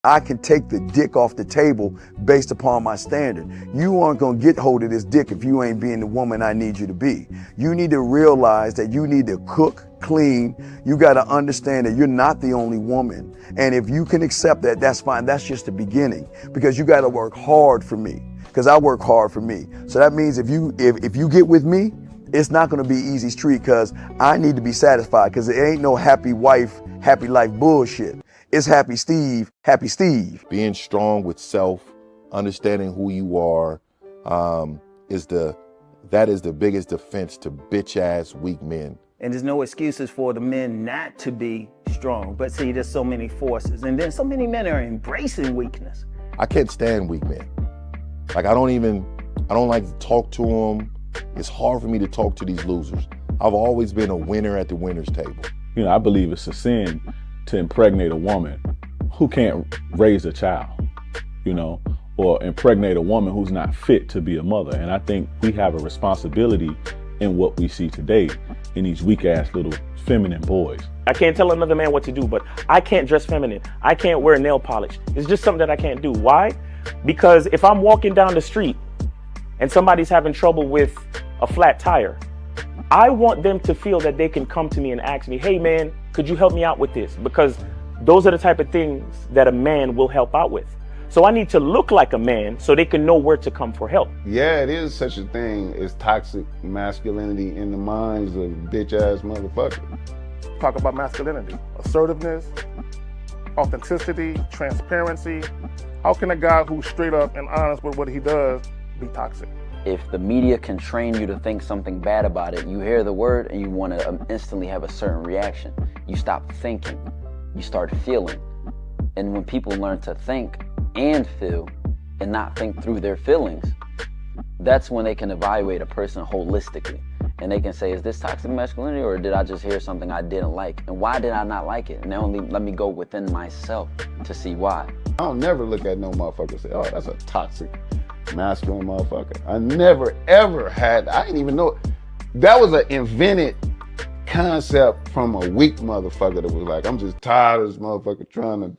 I can take the dick off the table based upon my standard. You aren't gonna get hold of this dick if you ain't being the woman I need you to be. You need to realize that you need to cook, clean. You gotta understand that you're not the only woman. And if you can accept that, that's fine. That's just the beginning, because you gotta work hard for me, because I work hard for me. So that means if you get with me, it's not gonna be easy street, because I need to be satisfied, because it ain't no happy wife, happy life bullshit. It's happy Steve, happy Steve. Being strong with self, understanding who you are, that is the biggest defense to bitch ass weak men. And there's no excuses for the men not to be strong. But see, there's so many forces. And then so many men are embracing weakness. I can't stand weak men. Like I don't like to talk to them. It's hard for me to talk to these losers. I've always been a winner at the winner's table. You know, I believe it's a sin to impregnate a woman who can't raise a child, you know, or impregnate a woman who's not fit to be a mother. And I think we have a responsibility in what we see today in these weak ass little feminine boys. I can't tell another man what to do, but I can't dress feminine. I can't wear nail polish. It's just something that I can't do. Why? Because if I'm walking down the street and somebody's having trouble with a flat tire, I want them to feel that they can come to me and ask me, hey man, could you help me out with this? Because those are the type of things that a man will help out with. So I need to look like a man so they can know where to come for help. Yeah, it is such a thing as toxic masculinity in the minds of bitch ass motherfuckers. Talk about masculinity, assertiveness, authenticity, transparency. How can a guy who's straight up and honest with what he does be toxic? If the media can train you to think something bad about it, you hear the word and you want to instantly have a certain reaction. You stop thinking, you start feeling. And when people learn to think and feel and not think through their feelings, that's when they can evaluate a person holistically. And they can say, is this toxic masculinity, or did I just hear something I didn't like? And why did I not like it? And only let me go within myself to see why. I don't never look at no motherfucker and say, oh, that's a toxic masculine motherfucker. I never ever had, I didn't even know, that was an invented concept from a weak motherfucker that was like, I'm just tired of this motherfucker trying to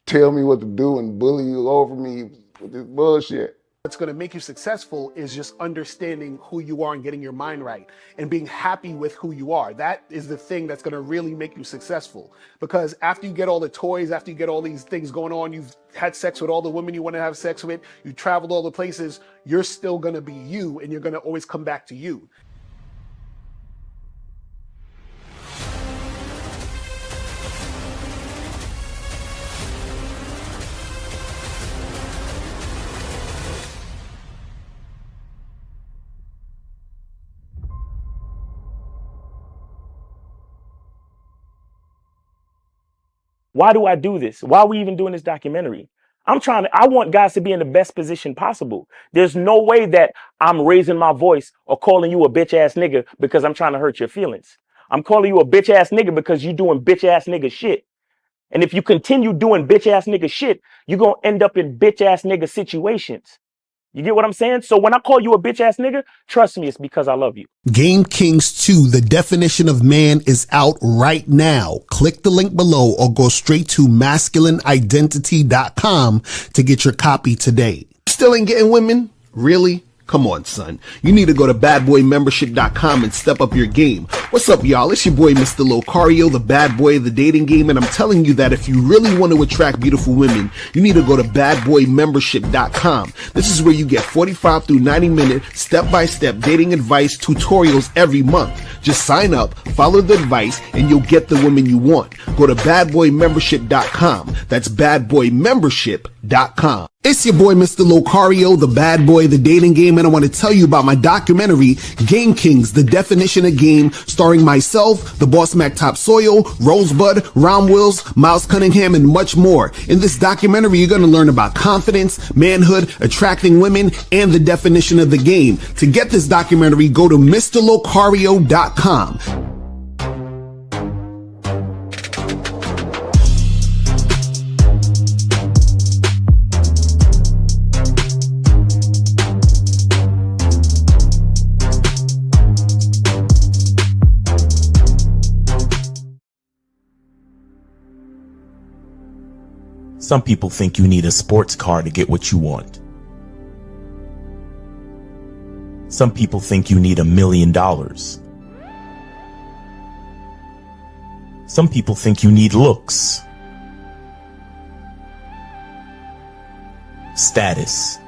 tell me what to do and bully you over me with this bullshit. What's going to make you successful is just understanding who you are and getting your mind right and being happy with who you are. That is the thing that's going to really make you successful. Because after you get all the toys, after you get all these things going on, you've had sex with all the women you want to have sex with, you traveled all the places, you're still going to be you, and you're going to always come back to you. Why do I do this? Why are we even doing this documentary? I want guys to be in the best position possible. There's no way that I'm raising my voice or calling you a bitch ass nigga because I'm trying to hurt your feelings. I'm calling you a bitch ass nigga because you're doing bitch ass nigga shit. And if you continue doing bitch ass nigga shit, you're going to end up in bitch ass nigga situations. You get what I'm saying? So when I call you a bitch ass nigga, trust me, it's because I love you. Game Kings 2, The Definition of Man, is out right now. Click the link below or go straight to masculineidentity.com to get your copy today. Still ain't getting women? Really? Come on, son. You need to go to badboymembership.com and step up your game. What's up, y'all? It's your boy, Mr. Locario, the bad boy of the dating game, and I'm telling you that if you really want to attract beautiful women, you need to go to badboymembership.com. This is where you get 45 through 90-minute step-by-step dating advice tutorials every month. Just sign up, follow the advice, and you'll get the women you want. Go to badboymembership.com. That's badboymembership.com. It's your boy, Mr. Locario, the bad boy of the dating game, and I want to tell you about my documentary, Game Kings, The Definition of Game, starring myself, the Boss Mac Topsoil, Rosebud, Ron Wills, Miles Cunningham, and much more. In this documentary, you're going to learn about confidence, manhood, attracting women, and the definition of the game. To get this documentary, go to MrLocario.com. Some people think you need a sports car to get what you want. Some people think you need $1 million. Some people think you need looks, status.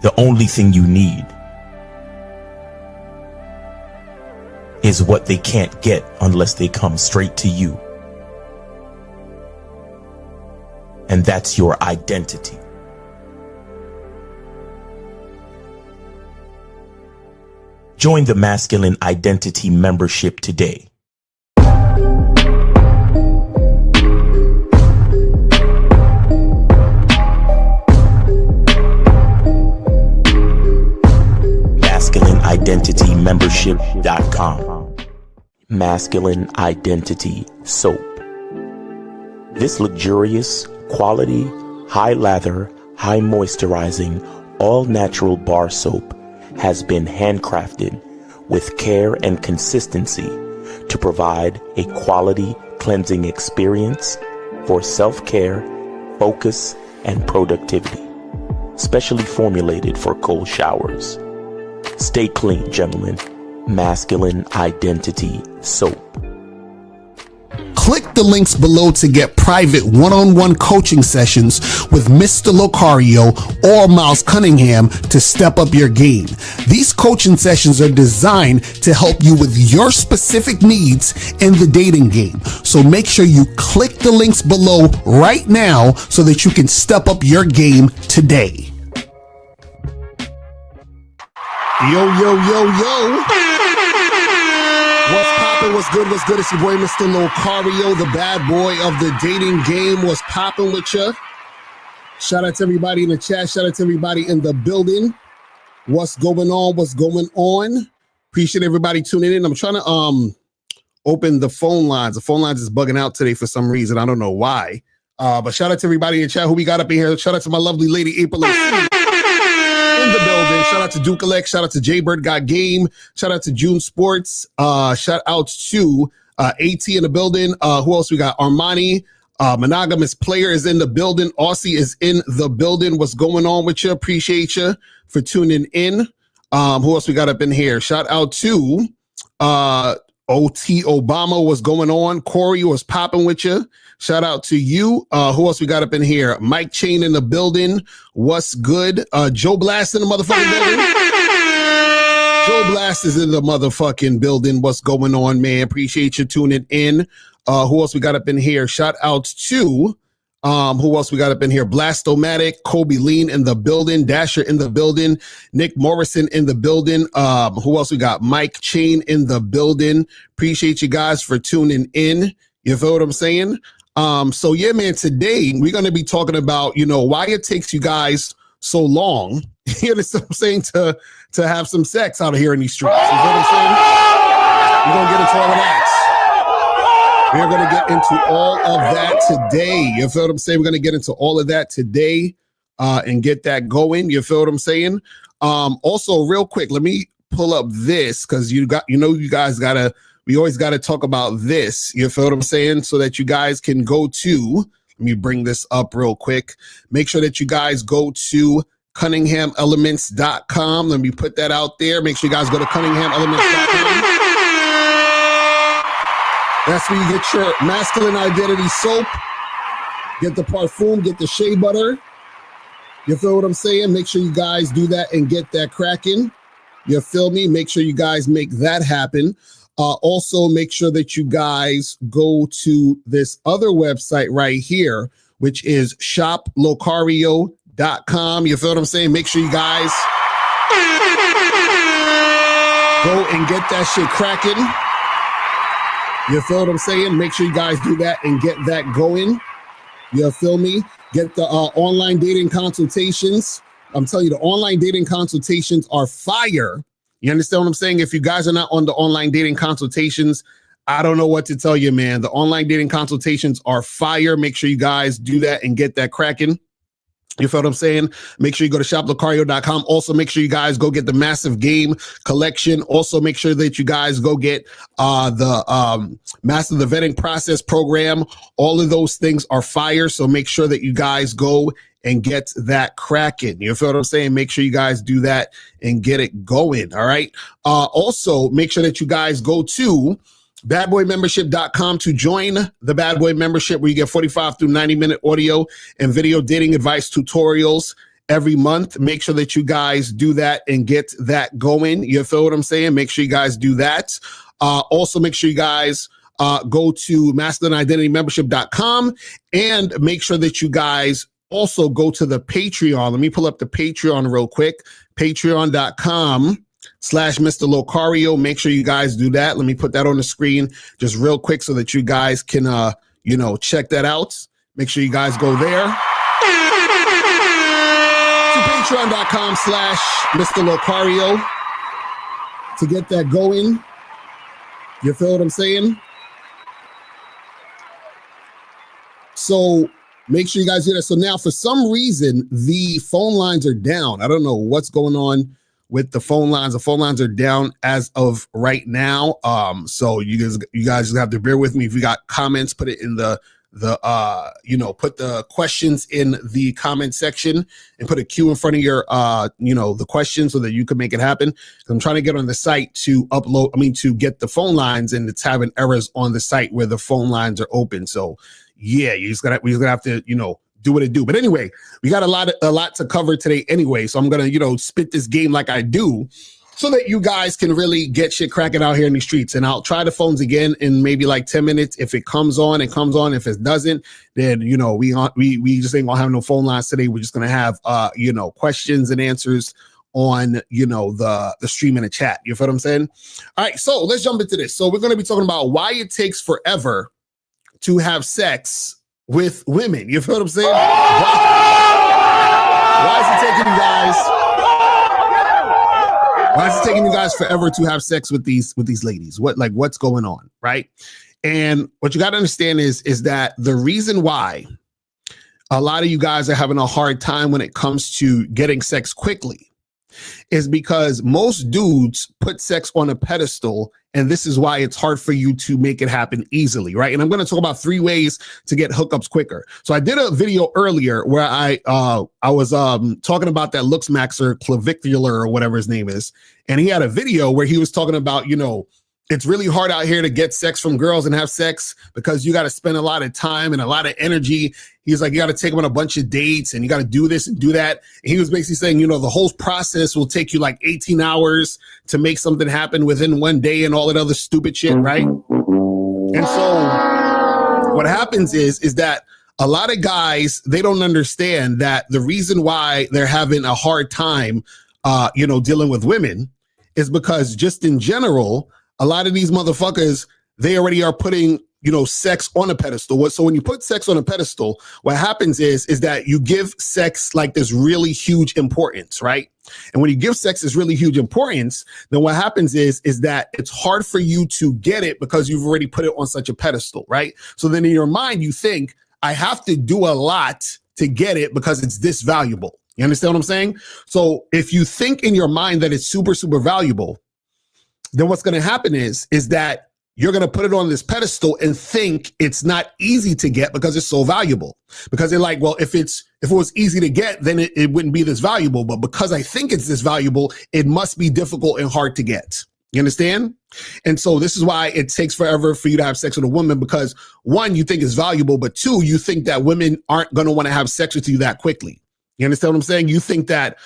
The only thing you need is what they can't get unless they come straight to you. And that's your identity. Join the Masculine Identity membership today. MasculineIdentityMembership.com. Masculine Identity Soap. This luxurious, quality, high lather, high moisturizing, all natural bar soap has been handcrafted with care and consistency to provide a quality cleansing experience for self-care, focus, and productivity. Specially formulated for cold showers. Stay clean, gentlemen. Masculine Identity Soap. Click the links below to get private one-on-one coaching sessions with Mr. Locario or Miles Cunningham to step up your game. These coaching sessions are designed to help you with your specific needs in the dating game. So make sure you click the links below right now so that you can step up your game today. Yo, yo, yo, yo. What's poppin', what's good, what's good? It's your boy, Mr. Locario, the bad boy of the dating game. What's poppin' with ya? Shout out to everybody in the chat. Shout out to everybody in the building. What's going on? What's going on? Appreciate everybody tuning in. I'm trying to open the phone lines. The phone lines is bugging out today for some reason. I don't know why. But shout out to everybody in the chat who we got up in here. Shout out to my lovely lady, April in the building. Shout out to Duke Elect. Shout out to Jaybird Got Game. Shout out to June Sports. Shout out to AT in the building. Who else we got? Armani. Monogamous Player is in the building. Aussie is in the building. What's going on with you? Appreciate you for tuning in. Who else we got up in here? Shout out to OT Obama. What's going on? Corey, was popping with you? Shout out to you. Who else we got up in here? Mike Chain in the building. What's good? Joe Blast in the motherfucking building. Joe Blast is in the motherfucking building. What's going on, man? Appreciate you tuning in. Who else we got up in here? Shout out to who else we got up in here? Blastomatic, Kobe Lean in the building, Dasher in the building, Nick Morrison in the building. Who else we got? Mike Chain in the building. Appreciate you guys for tuning in. You feel what I'm saying? So yeah, man, today we're going to be talking about, why it takes you guys so long, you understand what I'm saying, to have some sex out of here in these streets. You know what I'm saying? We're going to get into all of that. We're going to get into all of that today. You feel what I'm saying? We're going to get into all of that today and get that going. You feel what I'm saying? Also, real quick, let me pull up this because you guys we always got to talk about this. You feel what I'm saying? So that you guys can go to, let me bring this up real quick. Make sure that you guys go to CunninghamElements.com. Let me put that out there. Make sure you guys go to CunninghamElements.com. That's where you get your masculine identity soap, get the parfum, get the shea butter. You feel what I'm saying? Make sure you guys do that and get that cracking. You feel me? Make sure you guys make that happen. Also, make sure that you guys go to this other website right here, which is shoplocario.com. You feel what I'm saying? Make sure you guys go and get that shit cracking. You feel what I'm saying? Make sure you guys do that and get that going. You feel me? Get the online dating consultations. I'm telling you, the online dating consultations are fire. You understand what I'm saying? If you guys are not on the online dating consultations, I don't know what to tell you, man. The online dating consultations are fire. Make sure you guys do that and get that cracking. You feel what I'm saying? Make sure you go to shoplocario.com. Also, make sure you guys go get the Massive Game Collection. Also, make sure that you guys go get the Master the Vetting Process program. All of those things are fire. So make sure that you guys go and get that cracking. You feel what I'm saying? Make sure you guys do that and get it going. All right. Also, make sure that you guys go to badboymembership.com to join the Bad Boy membership, where you get 45 through 90-minute audio and video dating advice tutorials every month. Make sure that you guys do that and get that going. You feel what I'm saying? Make sure you guys do that. Also, make sure you guys go to masculineidentitymembership.com and make sure that you guys also go to the Patreon. Let me pull up the Patreon real quick. Patreon.com/Mr. Locario. Make sure you guys do that. Let me put that on the screen just real quick so that you guys can, check that out. Make sure you guys go there to patreon.com/Mr. Locario to get that going. You feel what I'm saying? So make sure you guys do that. So now, for some reason, the phone lines are down. I don't know what's going on with the phone lines. The phone lines are down as of right now. So you guys just have to bear with me. If you got comments, put it in put the questions in the comment section and put a Q in front of your, the question so that you can make it happen. I'm trying to get on the site to to get the phone lines, and it's having errors on the site where the phone lines are open. So yeah, we're just gonna have to, do what it do. But anyway, we got a lot to cover today anyway. So I'm gonna, spit this game like I do, so that you guys can really get shit cracking out here in the streets. And I'll try the phones again in maybe like 10 minutes. If it comes on, it comes on. If it doesn't, then we just ain't gonna have no phone lines today. We're just gonna have questions and answers on the stream and the chat. You feel what I'm saying? All right, so let's jump into this. So we're gonna be talking about why it takes forever to have sex with women. You feel what I'm saying? Why is it taking you guys? Why is it taking you guys forever to have sex with these ladies? What's going on, right? And what you got to understand is that the reason why a lot of you guys are having a hard time when it comes to getting sex quickly is because most dudes put sex on a pedestal, and this is why it's hard for you to make it happen easily, right? And I'm going to talk about 3 ways to get hookups quicker. So I did a video earlier where I was talking about that looks maxer, clavicular, or whatever his name is, and he had a video where he was talking about, it's really hard out here to get sex from girls and have sex because you got to spend a lot of time and a lot of energy. He's like, you got to take them on a bunch of dates and you got to do this and do that. And he was basically saying, the whole process will take you like 18 hours to make something happen within one day and all that other stupid shit, right? And so what happens is that a lot of guys, they don't understand that the reason why they're having a hard time, dealing with women is because just in general, a lot of these motherfuckers, they already are putting, sex on a pedestal. So when you put sex on a pedestal, what happens is that you give sex like this really huge importance, right? And when you give sex this really huge importance, then what happens is that it's hard for you to get it because you've already put it on such a pedestal, right? So then in your mind, you think, I have to do a lot to get it because it's this valuable. You understand what I'm saying? So if you think in your mind that it's super, super valuable, then what's going to happen is that you're going to put it on this pedestal and think it's not easy to get because it's so valuable. Because they're like, well, if it was easy to get, then it wouldn't be this valuable. But because I think it's this valuable, it must be difficult and hard to get. You understand? And so this is why it takes forever for you to have sex with a woman, because 1, you think it's valuable, but 2, you think that women aren't going to want to have sex with you that quickly. You understand what I'm saying? You think that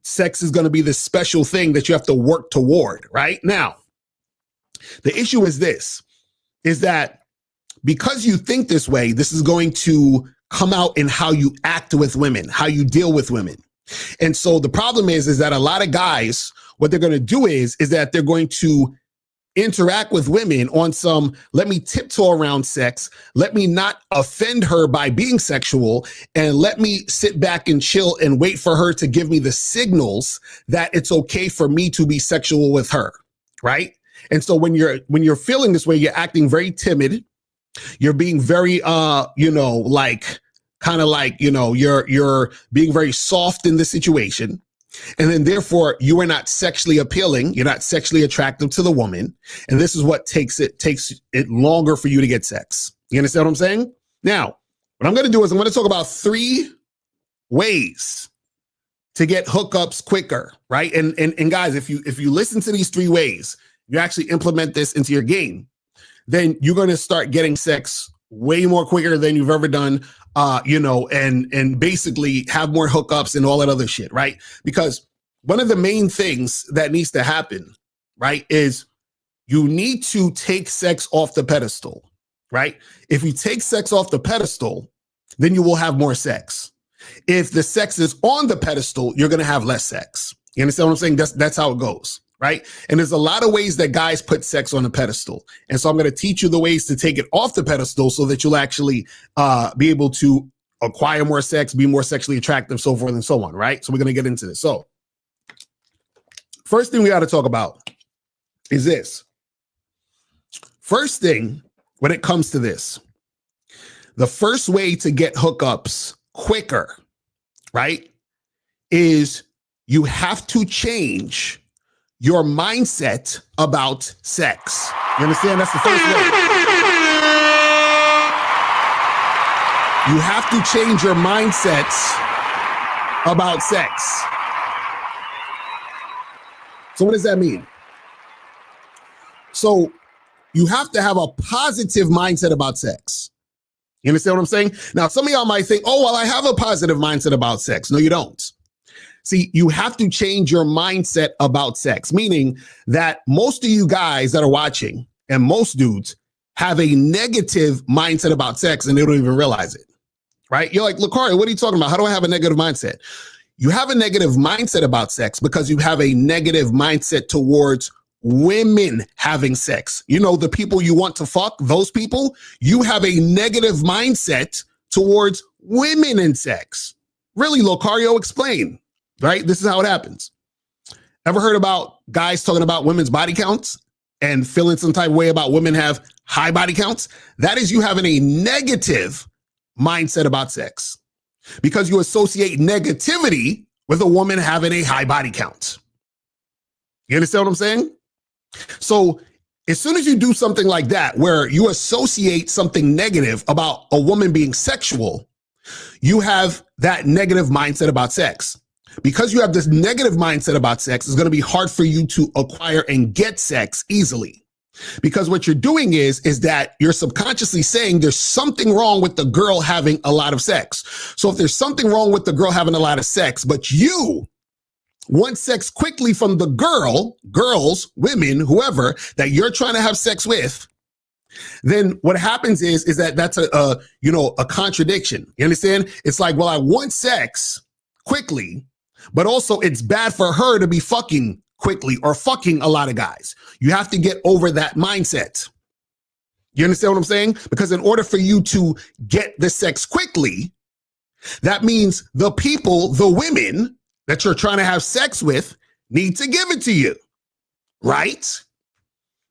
sex is going to be this special thing that you have to work toward, right? Now, the issue is that because you think this way, this is going to come out in how you act with women, how you deal with women. And so the problem is that a lot of guys, what they're going to do is that they're going to interact with women on some, let me tiptoe around sex, let me not offend her by being sexual, and let me sit back and chill and wait for her to give me the signals that it's okay for me to be sexual with her, right? And so when you're feeling this way, you're acting very timid, you're being very kind of like, you're being very soft in the situation. And then therefore you are not sexually appealing. You're not sexually attractive to the woman. And this is what takes it longer for you to get sex. You understand what I'm saying? Now, what I'm going to do is I'm going to talk about 3 ways to get hookups quicker, right? And guys, if you listen to these 3 ways, you actually implement this into your game, then you're going to start getting sex way more quicker than you've ever done, and basically have more hookups and all that other shit, right? Because one of the main things that needs to happen, right, is you need to take sex off the pedestal, right? If you take sex off the pedestal, then you will have more sex. If the sex is on the pedestal, you're going to have less sex. You understand what I'm saying? That's how it goes, right? And there's a lot of ways that guys put sex on the pedestal. And so I'm going to teach you the ways to take it off the pedestal so that you'll actually be able to acquire more sex, be more sexually attractive, so forth and so on, right? So we're going to get into this. So first thing we got to talk about is this. First thing, when it comes to this, the first way to get hookups quicker, right, is you have to change your mindset about sex. You understand? That's the first way. You have to change your mindsets about sex. So what does that mean? So you have to have a positive mindset about sex. You understand what I'm saying? Now, some of y'all might think, oh, well, I have a positive mindset about sex. No, you don't. See, you have to change your mindset about sex, meaning that most of you guys that are watching and most dudes have a negative mindset about sex and they don't even realize it, right? You're like, Locario, what are you talking about? How do I have a negative mindset? You have a negative mindset about sex because you have a negative mindset towards women having sex. You know, the people you want to fuck, those people, you have a negative mindset towards women in sex. Really, Locario, explain, right? This is how it happens. Ever heard about guys talking about women's body counts and feeling some type of way about women have high body counts? That is you having a negative mindset about sex because you associate negativity with a woman having a high body count. You understand what I'm saying? So as soon as you do something like that, where you associate something negative about a woman being sexual, you have that negative mindset about sex. Because you have this negative mindset about sex, it's going to be hard for you to acquire and get sex easily. Because what you're doing is that you're subconsciously saying there's something wrong with the girl having a lot of sex. So if there's something wrong with the girl having a lot of sex, but you want sex quickly from the girls, women, whoever that you're trying to have sex with, then what happens is that that's a contradiction. You understand? It's like, well, I want sex quickly, but also it's bad for her to be fucking quickly or fucking a lot of guys. You have to get over that mindset. You understand what I'm saying? Because in order for you to get the sex quickly, that means the people, the women that you're trying to have sex with need to give it to you, right?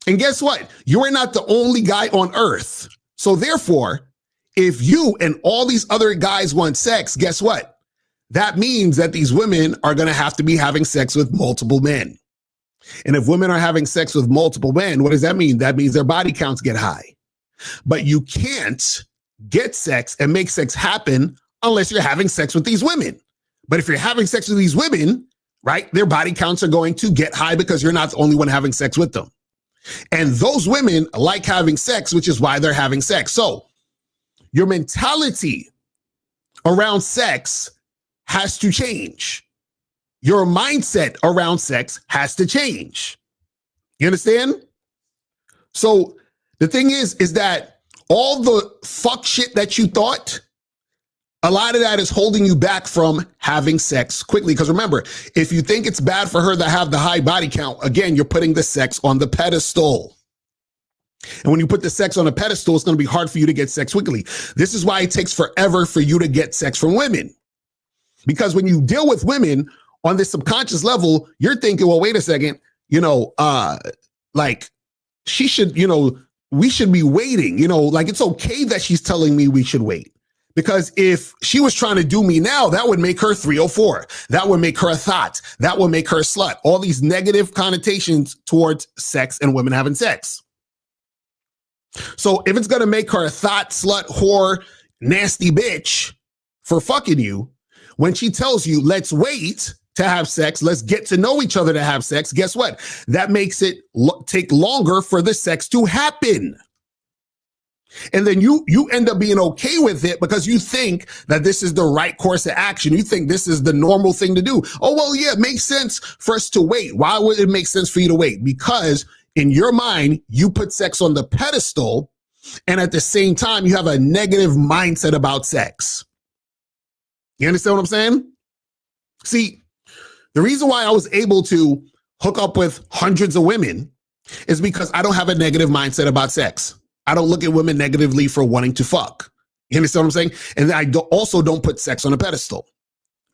And guess what? You are not the only guy on earth. So therefore, if you and all these other guys want sex, guess what? That means that these women are going to have to be having sex with multiple men. And if women are having sex with multiple men, what does that mean? That means their body counts get high. But you can't get sex and make sex happen unless you're having sex with these women. But if you're having sex with these women, right, their body counts are going to get high because you're not the only one having sex with them. And those women like having sex, which is why they're having sex. So your mentality around sex has to change. Your mindset around sex has to change. You understand? So the thing is that all the fuck shit that you thought, a lot of that is holding you back from having sex quickly. Because remember, if you think it's bad for her to have the high body count, again, you're putting the sex on the pedestal. And when you put the sex on a pedestal, it's going to be hard for you to get sex quickly. This is why it takes forever for you to get sex from women. Because when you deal with women on this subconscious level, you're thinking, well, wait a second, like she should, we should be waiting, like it's okay that she's telling me we should wait. Because if she was trying to do me now, that would make her 304. That would make her a thought. That would make her a slut. All these negative connotations towards sex and women having sex. So if it's going to make her a thought, slut, whore, nasty bitch for fucking you, when she tells you, let's wait to have sex, let's get to know each other to have sex, guess what? That makes it take longer for the sex to happen. And then you end up being okay with it because you think that this is the right course of action. You think this is the normal thing to do. Oh, well, yeah, it makes sense for us to wait. Why would it make sense for you to wait? Because in your mind, you put sex on the pedestal, and at the same time, you have a negative mindset about sex. You understand what I'm saying? See, the reason why I was able to hook up with hundreds of women is because I don't have a negative mindset about sex. I don't look at women negatively for wanting to fuck. You understand what I'm saying? And I also don't put sex on a pedestal,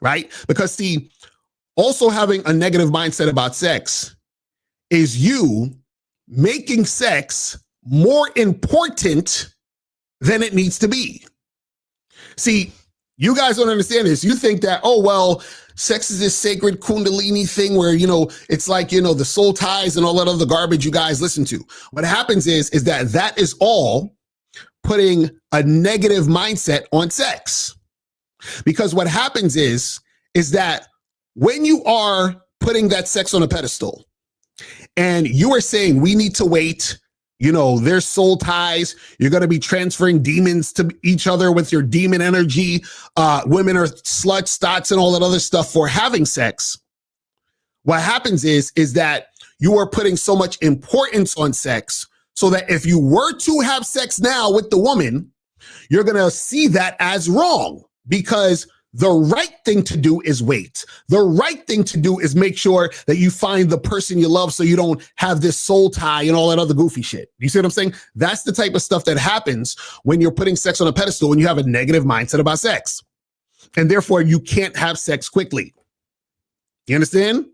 right? Because see, also having a negative mindset about sex is you making sex more important than it needs to be. See, you guys don't understand this. You think that, oh, well, sex is this sacred kundalini thing where, it's like, the soul ties and all that other garbage you guys listen to. What happens is that is all putting a negative mindset on sex. Because what happens is that when you are putting that sex on a pedestal and you are saying we need to wait, there's soul ties. You're going to be transferring demons to each other with your demon energy. Women are sluts, stots, and all that other stuff for having sex. What happens is that you are putting so much importance on sex so that if you were to have sex now with the woman, you're going to see that as wrong because the right thing to do is wait. The right thing to do is make sure that you find the person you love so you don't have this soul tie and all that other goofy shit. You see what I'm saying? That's the type of stuff that happens when you're putting sex on a pedestal and you have a negative mindset about sex. And therefore, you can't have sex quickly. You understand?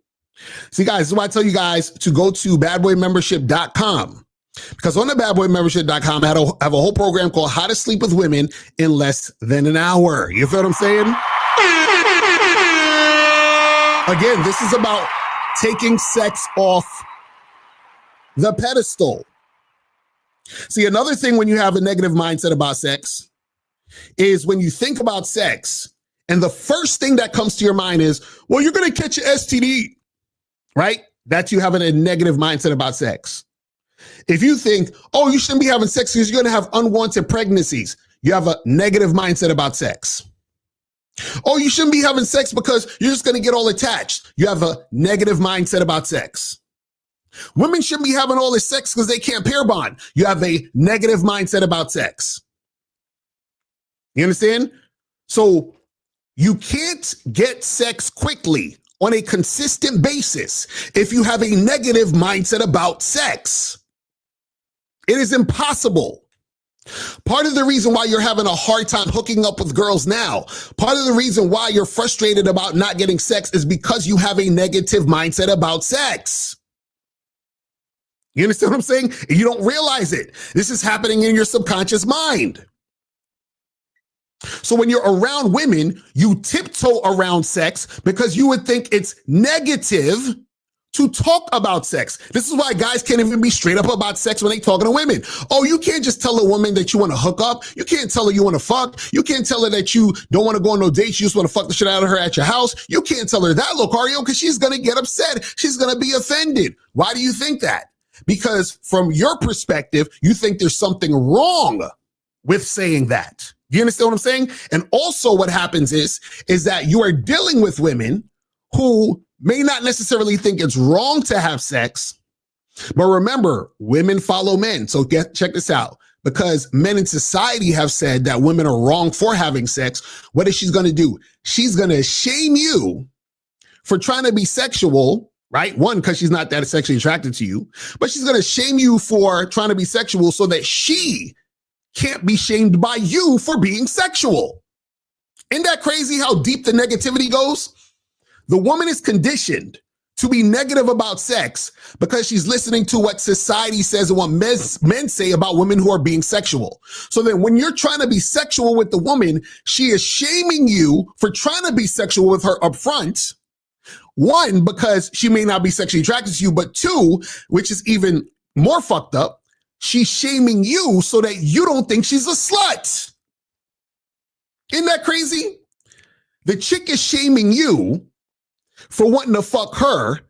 See, guys, this is why I tell you guys to go to badboymembership.com. Because on the badboymembership.com, I have a whole program called How to Sleep with Women in Less Than an Hour. You feel what I'm saying? Again, this is about taking sex off the pedestal. See, another thing when you have a negative mindset about sex is when you think about sex and the first thing that comes to your mind is, well, you're going to catch an STD, right? That's you having a negative mindset about sex. If you think, oh, you shouldn't be having sex because you're going to have unwanted pregnancies, you have a negative mindset about sex. Oh, you shouldn't be having sex because you're just going to get all attached. You have a negative mindset about sex. Women shouldn't be having all this sex because they can't pair bond. You have a negative mindset about sex. You understand? So you can't get sex quickly on a consistent basis if you have a negative mindset about sex. It is impossible. Part of the reason why you're having a hard time hooking up with girls now, part of the reason why you're frustrated about not getting sex is because you have a negative mindset about sex. You understand what I'm saying? You don't realize it. This is happening in your subconscious mind. So when you're around women, you tiptoe around sex because you would think it's negative to talk about sex. This is why guys can't even be straight up about sex when they talking to women. Oh, you can't just tell a woman that you want to hook up. You can't tell her you want to fuck. You can't tell her that you don't want to go on no dates. You just want to fuck the shit out of her at your house. You can't tell her that, Locario, because she's going to get upset. She's going to be offended. Why do you think that? Because from your perspective, you think there's something wrong with saying that. You understand what I'm saying? And also what happens is that you are dealing with women who may not necessarily think it's wrong to have sex, but remember, women follow men. So check this out. Because men in society have said that women are wrong for having sex, what is she going to do? She's going to shame you for trying to be sexual, right? One, because she's not that sexually attracted to you, but she's going to shame you for trying to be sexual so that she can't be shamed by you for being sexual. Isn't that crazy how deep the negativity goes? The woman is conditioned to be negative about sex because she's listening to what society says and what men say about women who are being sexual. So then when you're trying to be sexual with the woman, she is shaming you for trying to be sexual with her up front. One, because she may not be sexually attracted to you, but two, which is even more fucked up, she's shaming you so that you don't think she's a slut. Isn't that crazy? The chick is shaming you for wanting to fuck her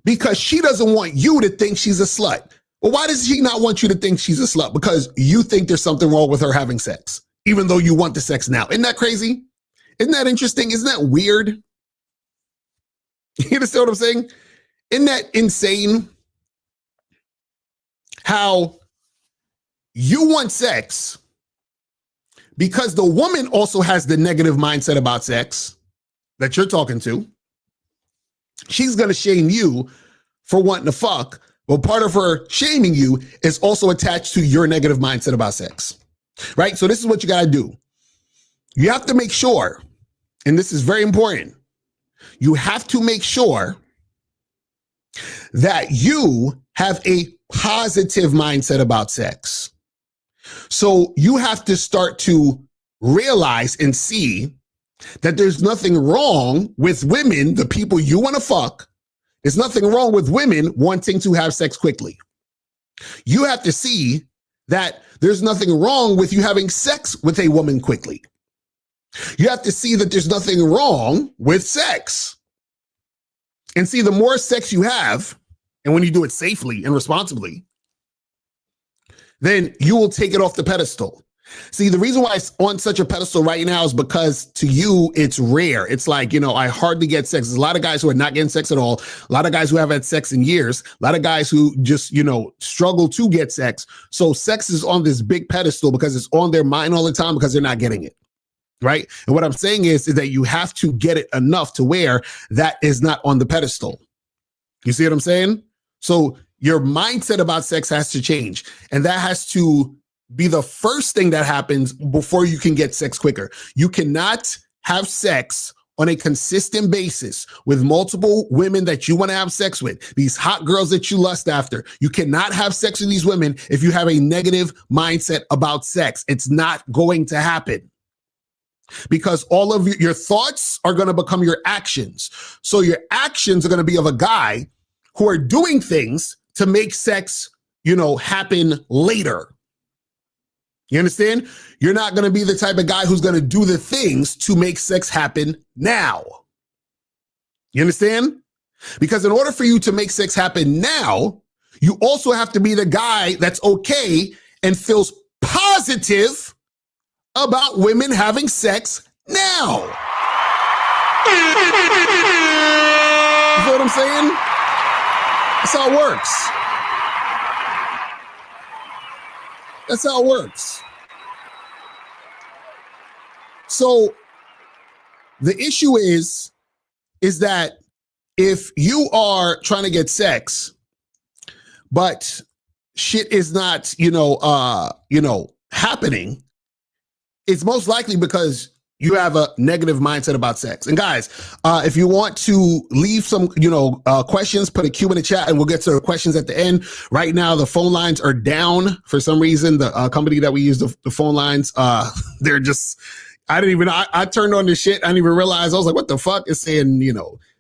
because she doesn't want you to think she's a slut. Well, why does she not want you to think she's a slut? Because you think there's something wrong with her having sex, even though you want the sex now. Isn't that crazy? Isn't that interesting? Isn't that weird? You understand what I'm saying? Isn't that insane? How you want sex because the woman also has the negative mindset about sex that you're talking to. She's going to shame you for wanting to fuck. Well, part of her shaming you is also attached to your negative mindset about sex, right? So this is what you got to do. You have to make sure, and this is very important, you have to make sure that you have a positive mindset about sex. So you have to start to realize and see that there's nothing wrong with women, the people you want to fuck. There's nothing wrong with women wanting to have sex quickly. You have to see that there's nothing wrong with you having sex with a woman quickly. You have to see that there's nothing wrong with sex. And see, the more sex you have, and when you do it safely and responsibly, then you will take it off the pedestal. See, the reason why it's on such a pedestal right now is because to you, it's rare. It's like, I hardly get sex. There's a lot of guys who are not getting sex at all. A lot of guys who haven't had sex in years. A lot of guys who just, struggle to get sex. So sex is on this big pedestal because it's on their mind all the time because they're not getting it. Right. And what I'm saying is that you have to get it enough to where that is not on the pedestal. You see what I'm saying? So your mindset about sex has to change. And that has to be the first thing that happens before you can get sex quicker. You cannot have sex on a consistent basis with multiple women that you want to have sex with, these hot girls that you lust after. You cannot have sex with these women if you have a negative mindset about sex. It's not going to happen. Because all of your thoughts are going to become your actions. So your actions are going to be of a guy who are doing things to make sex, happen later. You understand? You're not going to be the type of guy who's going to do the things to make sex happen now. You understand? Because in order for you to make sex happen now, you also have to be the guy that's okay and feels positive about women having sex now. You feel what I'm saying? That's how it works. That's how it works. So the issue is that if you are trying to get sex, but shit is not, happening, it's most likely because you have a negative mindset about sex. And guys, if you want to leave some, questions, put a Q in the chat and we'll get to the questions at the end. Right now, the phone lines are down for some reason. The company that we use the phone lines, they're just, I turned on this shit. I didn't even realize. I was like, what the fuck? It's saying,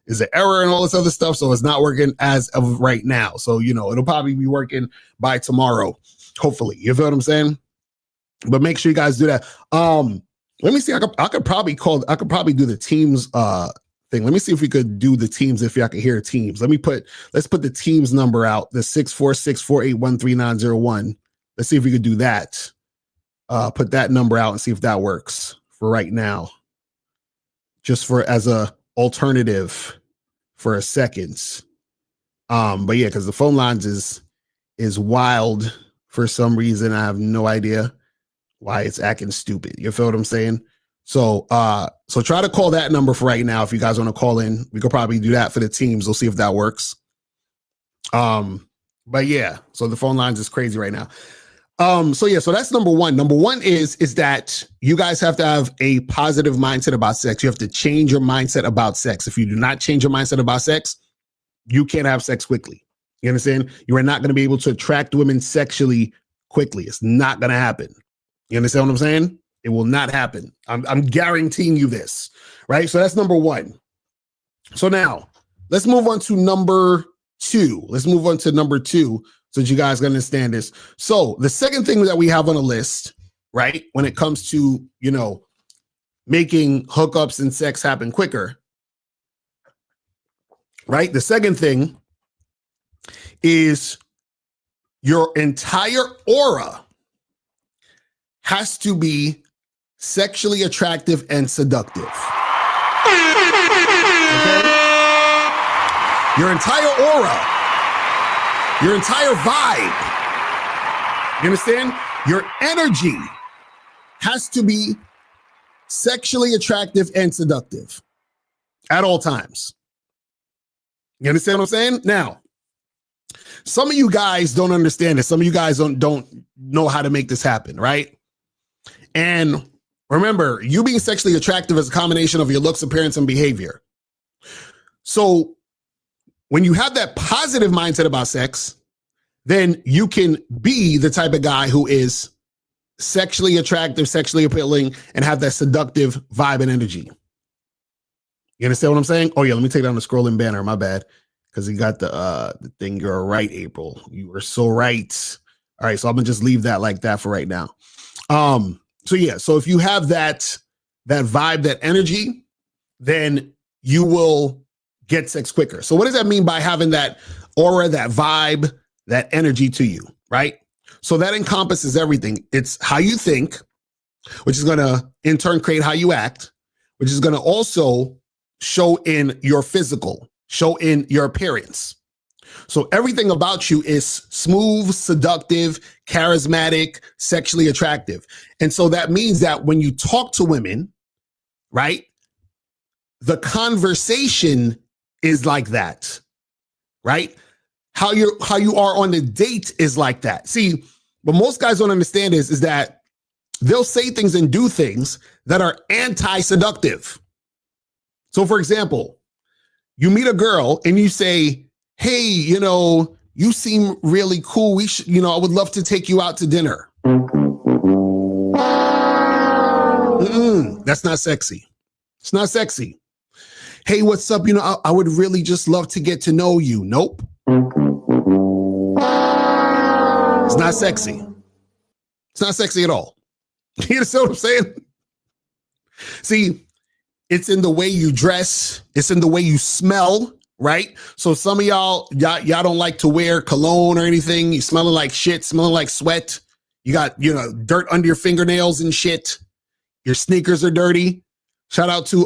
is an error and all this other stuff. So it's not working as of right now. So, it'll probably be working by tomorrow, hopefully. You feel what I'm saying? But make sure you guys do that. Let me see. I could probably do the teams thing. Let me see if we could do the teams if y'all can hear teams. Let's put the teams number out, the 646-481-3901. Let's see if we could do that. Put that number out and see if that works for right now. Just as a alternative for a second. But yeah, because the phone lines is wild for some reason. I have no idea why it's acting stupid. You feel what I'm saying? So try to call that number for right now. If you guys want to call in, we could probably do that for the teams. We'll see if that works. But yeah, so the phone lines is crazy right now. So that's number one. Number one is that you guys have to have a positive mindset about sex. You have to change your mindset about sex. If you do not change your mindset about sex, you can't have sex quickly. You understand? You are not going to be able to attract women sexually quickly. It's not going to happen. You understand what I'm saying? It will not happen. I'm guaranteeing you this, right? So that's number one. So now let's move on to number two. Let's move on to number two so that you guys can understand this. So the second thing that we have on the list, right, when it comes to, you know, making hookups and sex happen quicker, right? The second thing is your entire aura has to be sexually attractive and seductive. Okay? Your entire aura, your entire vibe, you understand? Your energy has to be sexually attractive and seductive at all times. You understand what I'm saying? Now, some of you guys don't understand this. Some of you guys don't know how to make this happen, right? And remember, you being sexually attractive is a combination of your looks, appearance, and behavior. So when you have that positive mindset about sex, then you can be the type of guy who is sexually attractive, sexually appealing, and have that seductive vibe and energy. You understand what I'm saying? Oh yeah, let me take down the scrolling banner. My bad. Because you got the thing. You're right, April. You were so right. All right, so I'm gonna just leave that like that for right now. So yeah, so if you have that vibe, that energy, then you will get sex quicker. So what does that mean by having that aura, that vibe, that energy to you, right? So that encompasses everything. It's how you think, which is gonna in turn create how you act, which is gonna also show in your physical, show in your appearance. So everything about you is smooth, seductive, charismatic, sexually attractive. And so that means that when you talk to women, right, the conversation is like that, right? How you are on the date is like that. See, what most guys don't understand is that they'll say things and do things that are anti-seductive. So for example, you meet a girl and you say, hey, you know, you seem really cool. We should, you know, I would love to take you out to dinner. That's not sexy. It's not sexy. Hey, what's up? You know, I would really just love to get to know you. Nope. It's not sexy. It's not sexy at all. You understand what I'm saying? See, it's in the way you dress. It's in the way you smell, right? So some of y'all don't like to wear cologne or anything. You smelling like shit, smelling like sweat. You got, you know, dirt under your fingernails and shit. Your sneakers are dirty. Shout out to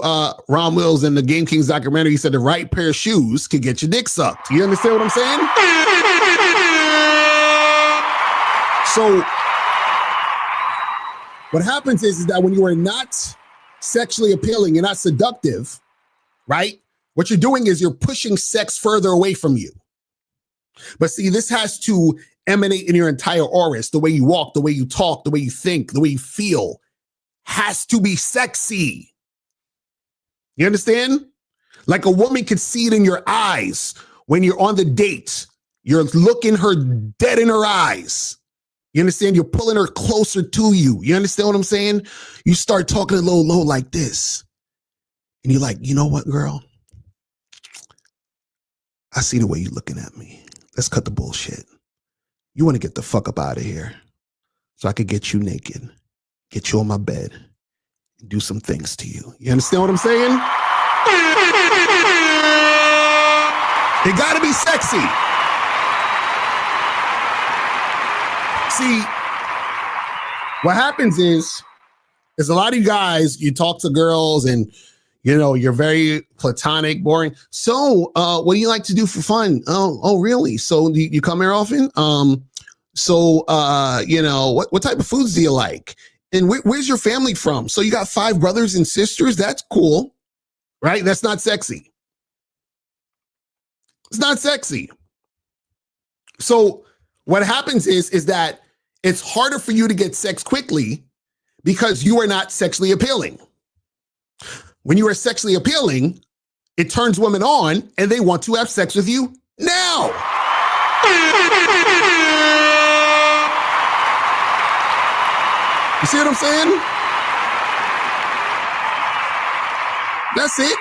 Ron Wills in the Game Kings documentary. He said the right pair of shoes could get your dick sucked. You understand what I'm saying? So what happens is that when you are not sexually appealing, you're not seductive, right? What you're doing is you're pushing sex further away from you. But see, this has to emanate in your entire aura. It's the way you walk, the way you talk, the way you think, the way you feel has to be sexy. You understand? Like a woman can see it in your eyes when you're on the date. You're looking her dead in her eyes. You understand? You're pulling her closer to you. You understand what I'm saying? You start talking a little low like this. And you're like, you know what, girl? I see the way you're looking at me. Let's cut the bullshit. You want to get the fuck up out of here so I could get you naked, get you on my bed, and do some things to you. You understand what I'm saying? It got to be sexy. See, what happens is a lot of you guys, you talk to girls and, you know, you're very platonic, boring. So what do you like to do for fun? Oh, really? So you come here often? You know, what type of foods do you like? And where's your family from? So you got 5 brothers and sisters? That's cool, right? That's not sexy. It's not sexy. So what happens is that it's harder for you to get sex quickly because you are not sexually appealing. When you are sexually appealing, it turns women on and they want to have sex with you now. You see what I'm saying? That's it.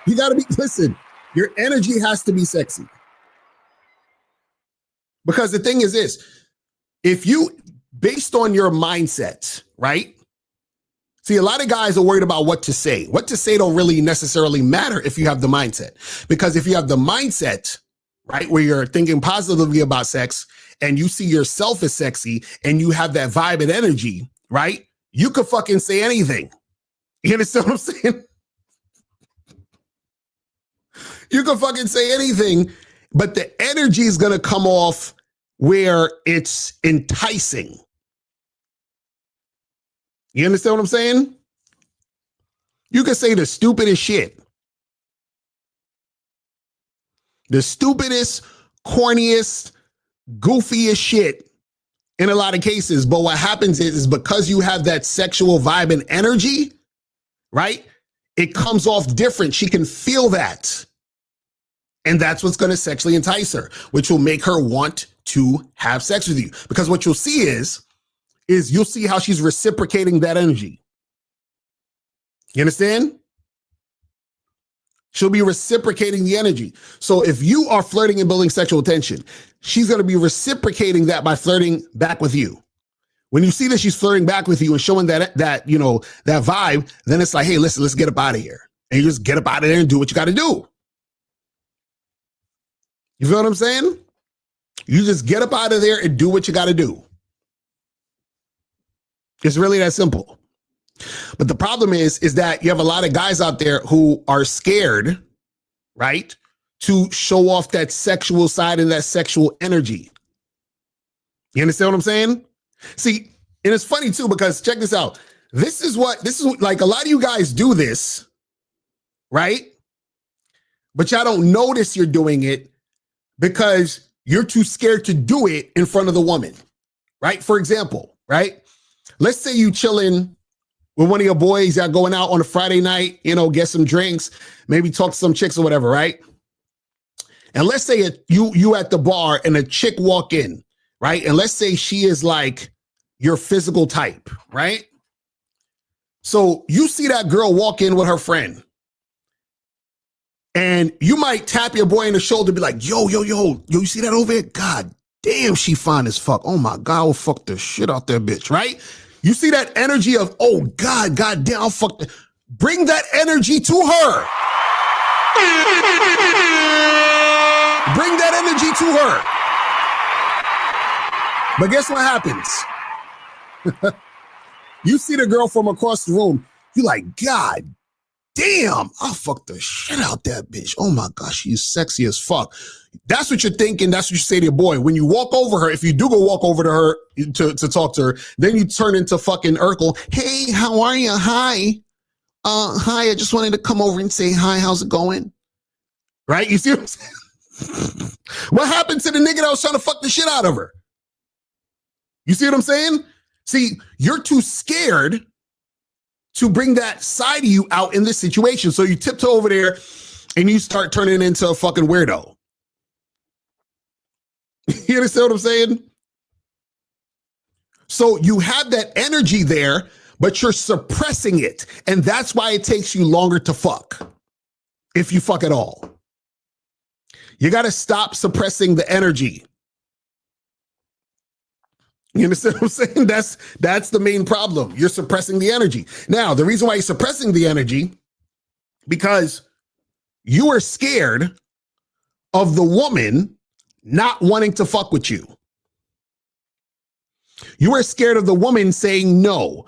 You got to be, listen, your energy has to be sexy. Because the thing is this, if you, based on your mindset, right? See, a lot of guys are worried about what to say. What to say don't really necessarily matter if you have the mindset. Because if you have the mindset, right, where you're thinking positively about sex and you see yourself as sexy and you have that vibe and energy, right? You could fucking say anything. You understand what I'm saying? You can fucking say anything, but the energy is going to come off where it's enticing. You understand what I'm saying? You can say the stupidest shit. The stupidest, corniest, goofiest shit in a lot of cases. But what happens is because you have that sexual vibe and energy, right? It comes off different. She can feel that. And that's what's going to sexually entice her, which will make her want to have sex with you. Because what you'll see is you'll see how she's reciprocating that energy. You understand? She'll be reciprocating the energy. So if you are flirting and building sexual tension, she's going to be reciprocating that by flirting back with you. When you see that she's flirting back with you and showing that you know, that vibe, then it's like, hey, listen, let's get up out of here. And you just get up out of there and do what you got to do. You feel what I'm saying? You just get up out of there and do what you got to do. It's really that simple. But the problem is that you have a lot of guys out there who are scared, right, to show off that sexual side and that sexual energy. You understand what I'm saying? See, and it's funny too, because check this out. This is like a lot of you guys do this, right? But y'all don't notice you're doing it because you're too scared to do it in front of the woman, right? For example, right? Let's say you chilling with one of your boys, y'all going out on a Friday night, you know, get some drinks, maybe talk to some chicks or whatever, right? And let's say you at the bar and a chick walk in, right? And let's say she is like your physical type, right? So you see that girl walk in with her friend. And you might tap your boy in the shoulder and be like, yo, you see that over there? God damn, she fine as fuck. Oh my God, I'll fuck the shit out that bitch, right? You see that energy of, oh God damn, I'll fuck the... Bring that energy to her. Bring that energy to her. But guess what happens? You see the girl from across the room. You like, God damn, I'll fuck the shit out that bitch. Oh my gosh, she's sexy as fuck. That's what you're thinking. That's what you say to your boy. When you walk over her, if you do go walk over to her to talk to her, then you turn into fucking Urkel. Hey, how are you? Hi. Hi, I just wanted to come over and say hi. How's it going? Right? You see what I'm saying? What happened to the nigga that was trying to fuck the shit out of her? You see what I'm saying? See, you're too scared to bring that side of you out in this situation. So you tiptoe over there and you start turning into a fucking weirdo. You understand what I'm saying? So you have that energy there, but you're suppressing it. And that's why it takes you longer to fuck, if you fuck at all. You got to stop suppressing the energy. You understand what I'm saying? That's the main problem. You're suppressing the energy. Now, the reason why you're suppressing the energy, because you are scared of the woman not wanting to fuck with you. You are scared of the woman saying no.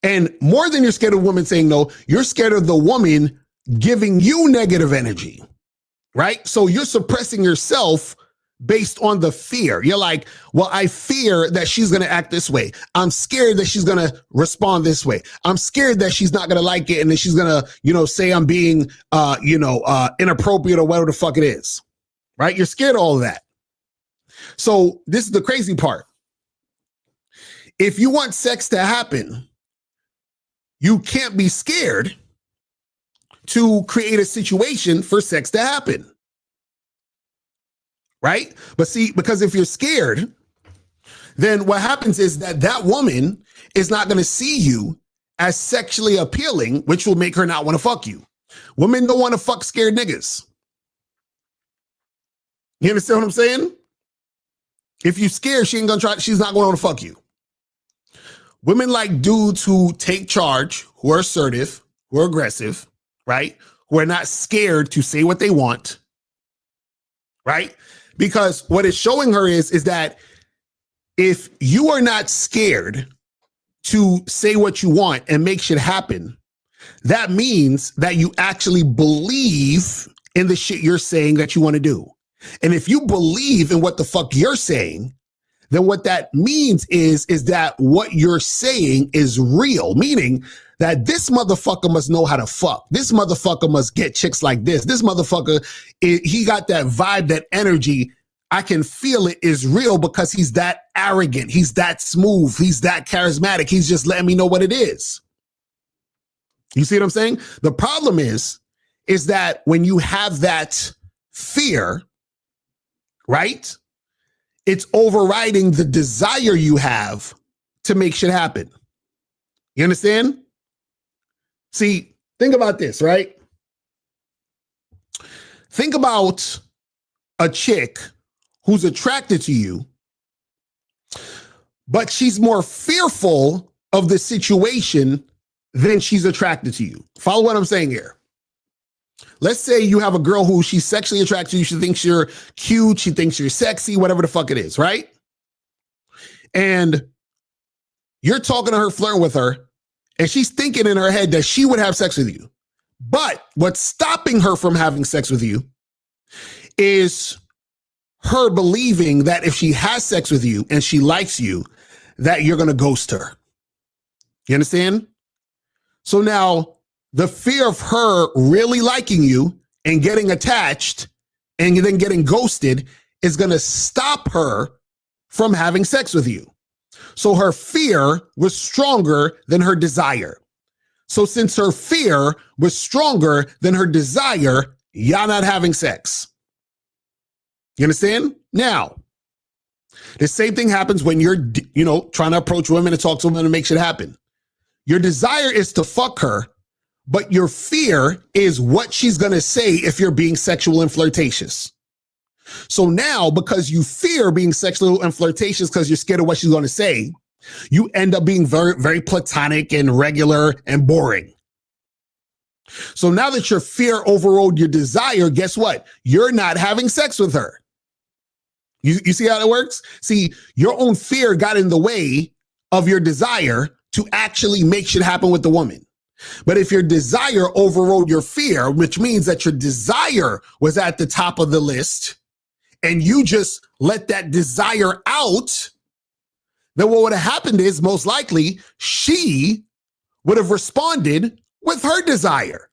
And more than you're scared of the woman saying no, you're scared of the woman giving you negative energy, right? So you're suppressing yourself based on the fear. You're like, well, I fear that she's going to act this way. I'm scared that she's going to respond this way. I'm scared that she's not going to like it and that she's going to, say I'm being, inappropriate or whatever the fuck it is, right? You're scared of all of that. So this is the crazy part. If you want sex to happen, you can't be scared to create a situation for sex to happen. Right? But see, because if you're scared, then what happens is that woman is not going to see you as sexually appealing, which will make her not want to fuck you. Women don't want to fuck scared niggas. You understand what I'm saying? If you scared, she's not going to want to fuck you. Women like dudes who take charge, who are assertive, who are aggressive, right? Who are not scared to say what they want, right? Because what it's showing her is that if you are not scared to say what you want and make shit happen, that means that you actually believe in the shit you're saying that you want to do. And if you believe in what the fuck you're saying, then what that means is that what you're saying is real, meaning that this motherfucker must know how to fuck. This motherfucker must get chicks like this. This motherfucker, he got that vibe, that energy. I can feel it is real because he's that arrogant. He's that smooth. He's that charismatic. He's just letting me know what it is. You see what I'm saying? The problem is that when you have that fear, right? It's overriding the desire you have to make shit happen. You understand? See, think about this, right? Think about a chick who's attracted to you, but she's more fearful of the situation than she's attracted to you. Follow what I'm saying here. Let's say you have a girl who she's sexually attracted to you. She thinks you're cute. She thinks you're sexy, whatever the fuck it is, right? And you're talking to her, flirting with her, and she's thinking in her head that she would have sex with you. But what's stopping her from having sex with you is her believing that if she has sex with you and she likes you, that you're going to ghost her. You understand? So now the fear of her really liking you and getting attached and then getting ghosted is going to stop her from having sex with you. So her fear was stronger than her desire. So since her fear was stronger than her desire, y'all not having sex. You understand? Now, the same thing happens when you're, trying to approach women and talk to women and make shit happen. Your desire is to fuck her, but your fear is what she's going to say if you're being sexual and flirtatious. So now, because you fear being sexual and flirtatious because you're scared of what she's going to say, you end up being very, very platonic and regular and boring. So now that your fear overrode your desire, guess what? You're not having sex with her. You see how that works? See, your own fear got in the way of your desire to actually make shit happen with the woman. But if your desire overrode your fear, which means that your desire was at the top of the list, and you just let that desire out, then what would have happened is most likely she would have responded with her desire.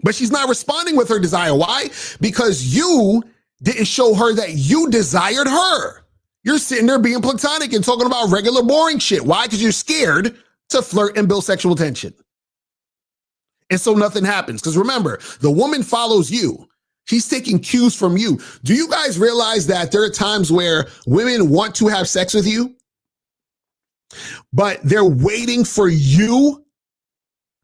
But she's not responding with her desire. Why? Because you didn't show her that you desired her. You're sitting there being platonic and talking about regular boring shit. Why? Because you're scared to flirt and build sexual tension. And so nothing happens. Because remember, the woman follows you. She's taking cues from you. Do you guys realize that there are times where women want to have sex with you, but they're waiting for you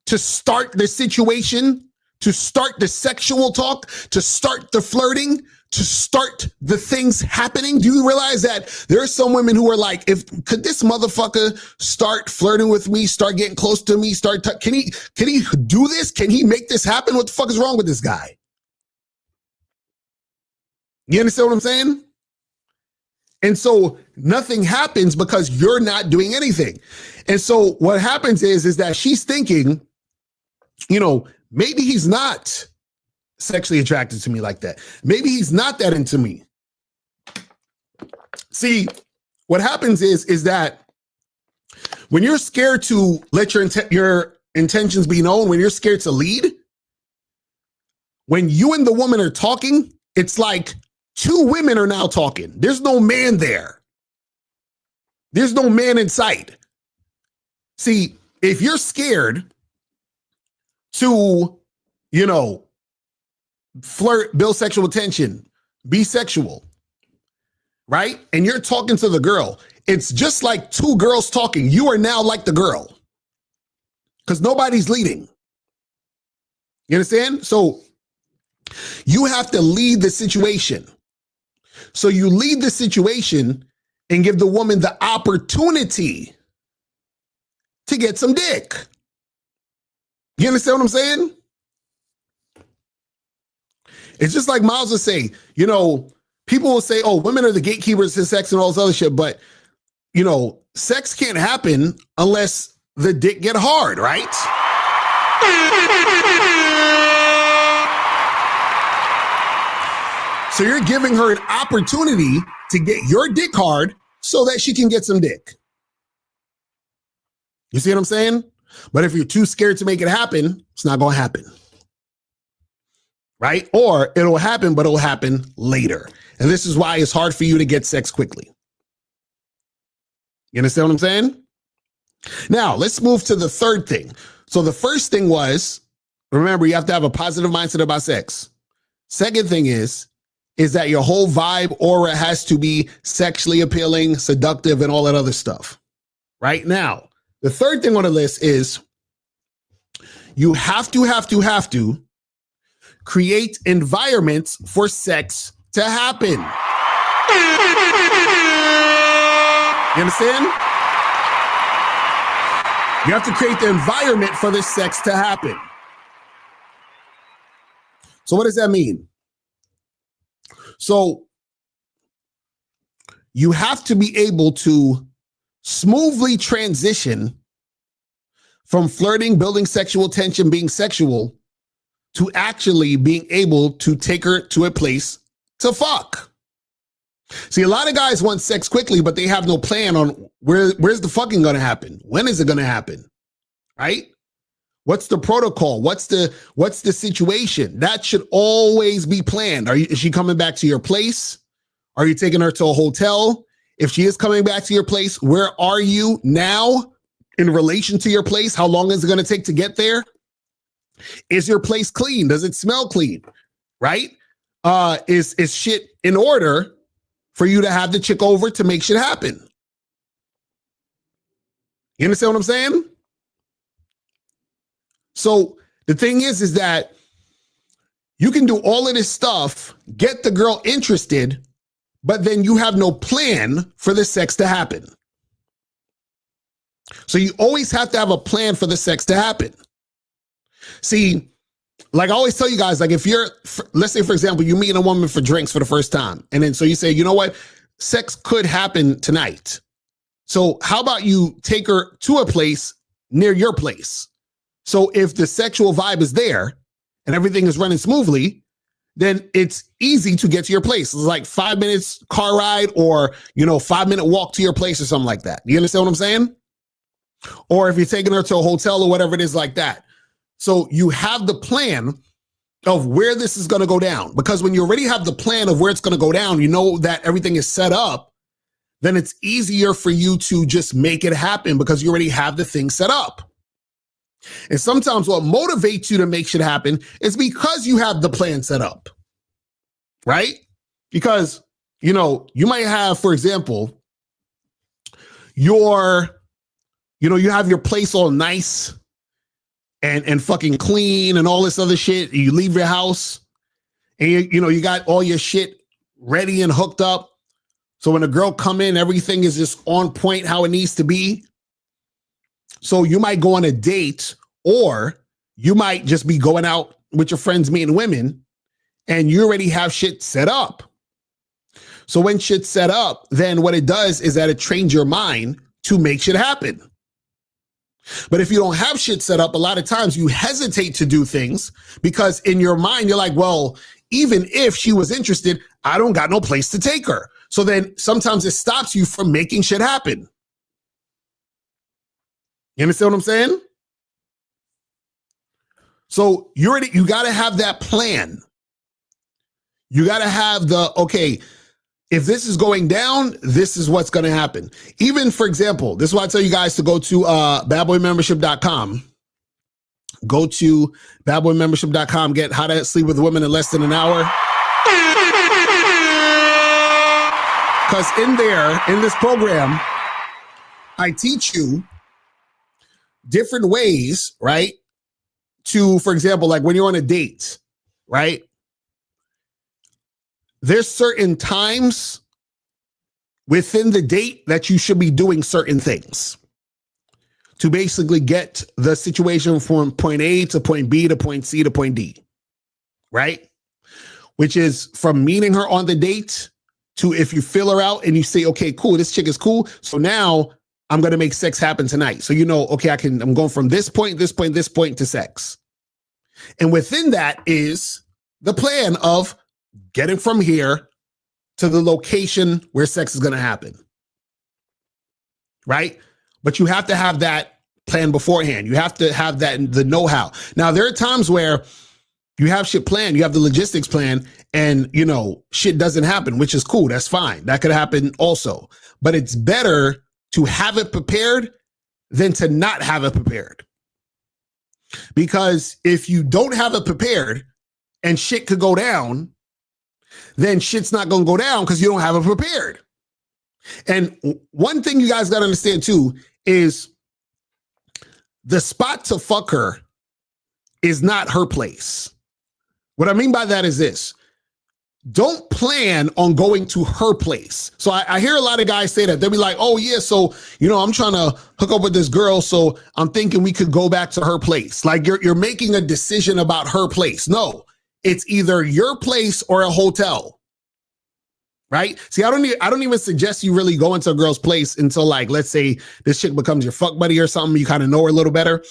to start the situation, to start the sexual talk, to start the flirting, to start the things happening? Do you realize that there are some women who are like, could this motherfucker start flirting with me, start getting close to me, can he do this? Can he make this happen? What the fuck is wrong with this guy? You understand what I'm saying? And so nothing happens because you're not doing anything. And so what happens is that she's thinking, maybe he's not sexually attracted to me like that. Maybe he's not that into me. See, what happens is that when you're scared to let your intentions be known, when you're scared to lead, when you and the woman are talking, it's like two women are now talking. There's no man there. There's no man in sight. See, if you're scared to, flirt, build sexual tension, be sexual, right? And you're talking to the girl. It's just like two girls talking. You are now like the girl because nobody's leading. You understand? So you have to lead the situation. So you lead the situation and give the woman the opportunity to get some dick. You understand what I'm saying? It's just like Miles would say, people will say, oh, women are the gatekeepers to sex and all this other shit. But, sex can't happen unless the dick get hard, right? So you're giving her an opportunity to get your dick hard so that she can get some dick. You see what I'm saying? But if you're too scared to make it happen, it's not going to happen. Right? Or it'll happen, but it'll happen later. And this is why it's hard for you to get sex quickly. You understand what I'm saying? Now, let's move to the third thing. So the first thing was, remember, you have to have a positive mindset about sex. Second thing is that your whole vibe, aura has to be sexually appealing, seductive, and all that other stuff. Right? Now, the third thing on the list is you have to create environments for sex to happen. You understand? You have to create the environment for the sex to happen. So what does that mean? So you have to be able to smoothly transition from flirting, building sexual tension, being sexual, to actually being able to take her to a place to fuck. See, a lot of guys want sex quickly, but they have no plan on where's the fucking going to happen? When is it going to happen? Right? What's the protocol? What's the situation? That should always be planned. Is she coming back to your place? Are you taking her to a hotel? If she is coming back to your place, where are you now in relation to your place? How long is it going to take to get there? Is your place clean? Does it smell clean? Right? Is shit in order for you to have the chick over to make shit happen? You understand what I'm saying? So the thing is that you can do all of this stuff, get the girl interested, but then you have no plan for the sex to happen. So you always have to have a plan for the sex to happen. See, like I always tell you guys, like if you're, let's say, for example, you meet a woman for drinks for the first time. And then so you say, you know what? Sex could happen tonight. So how about you take her to a place near your place? So if the sexual vibe is there and everything is running smoothly, then it's easy to get to your place. It's like 5 minutes car ride or, 5-minute walk to your place or something like that. You understand what I'm saying? Or if you're taking her to a hotel or whatever it is like that. So you have the plan of where this is going to go down, because when you already have the plan of where it's going to go down, you know that everything is set up, then it's easier for you to just make it happen because you already have the thing set up. And sometimes what motivates you to make shit happen is because you have the plan set up, right? Because, you might have, for example, you have your place all nice and fucking clean and all this other shit. You leave your house and you got all your shit ready and hooked up. So when a girl come in, everything is just on point how it needs to be. So you might go on a date, or you might just be going out with your friends, meeting women, and you already have shit set up. So when shit's set up, then what it does is that it trains your mind to make shit happen. But if you don't have shit set up, a lot of times you hesitate to do things because in your mind, you're like, well, even if she was interested, I don't got no place to take her. So then sometimes it stops you from making shit happen. You understand what I'm saying? So you got to have that plan. You got to have okay, if this is going down, this is what's going to happen. Even, for example, this is why I tell you guys to go to badboymembership.com. Go to badboymembership.com. Get How to Sleep with Women in Less Than an Hour. Because in this program, I teach you different ways, right? To, for example, like when you're on a date, right? There's certain times within the date that you should be doing certain things to basically get the situation from point A to point B to point C to point D, right? Which is from meeting her on the date to if you fill her out and you say, okay, cool, this chick is cool. So now I'm going to make sex happen tonight. So, okay, I'm going from this point to sex. And within that is the plan of getting from here to the location where sex is going to happen. Right? But you have to have that plan beforehand. You have to have the know-how. Now, there are times where you have shit planned, you have the logistics plan, and, shit doesn't happen, which is cool. That's fine. That could happen also. But it's better to have it prepared than to not have it prepared. Because if you don't have it prepared and shit could go down, then shit's not going to go down because you don't have it prepared. And one thing you guys got to understand too is the spot to fuck her is not her place. What I mean by that is this. Don't plan on going to her place. So I hear a lot of guys say that. They'll be like, oh yeah, so, I'm trying to hook up with this girl, so I'm thinking we could go back to her place. Like you're making a decision about her place. No, it's either your place or a hotel. Right? See, I don't even suggest you really go into a girl's place until, like, let's say this chick becomes your fuck buddy or something. You kind of know her a little better.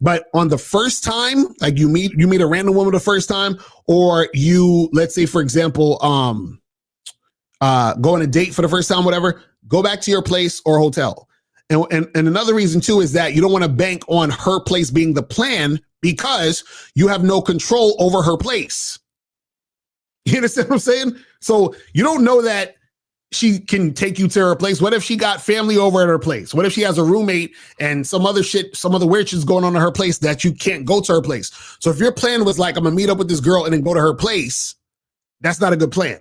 But on the first time, like you meet a random woman the first time, or you, let's say, for example, go on a date for the first time, whatever, go back to your place or hotel. And another reason too is that you don't want to bank on her place being the plan because you have no control over her place. You understand what I'm saying? So you don't know that she can take you to her place. What if she got family over at her place? What if she has a roommate and some other weird shit's going on at her place that you can't go to her place? So if your plan was like, I'm gonna meet up with this girl and then go to her place, that's not a good plan.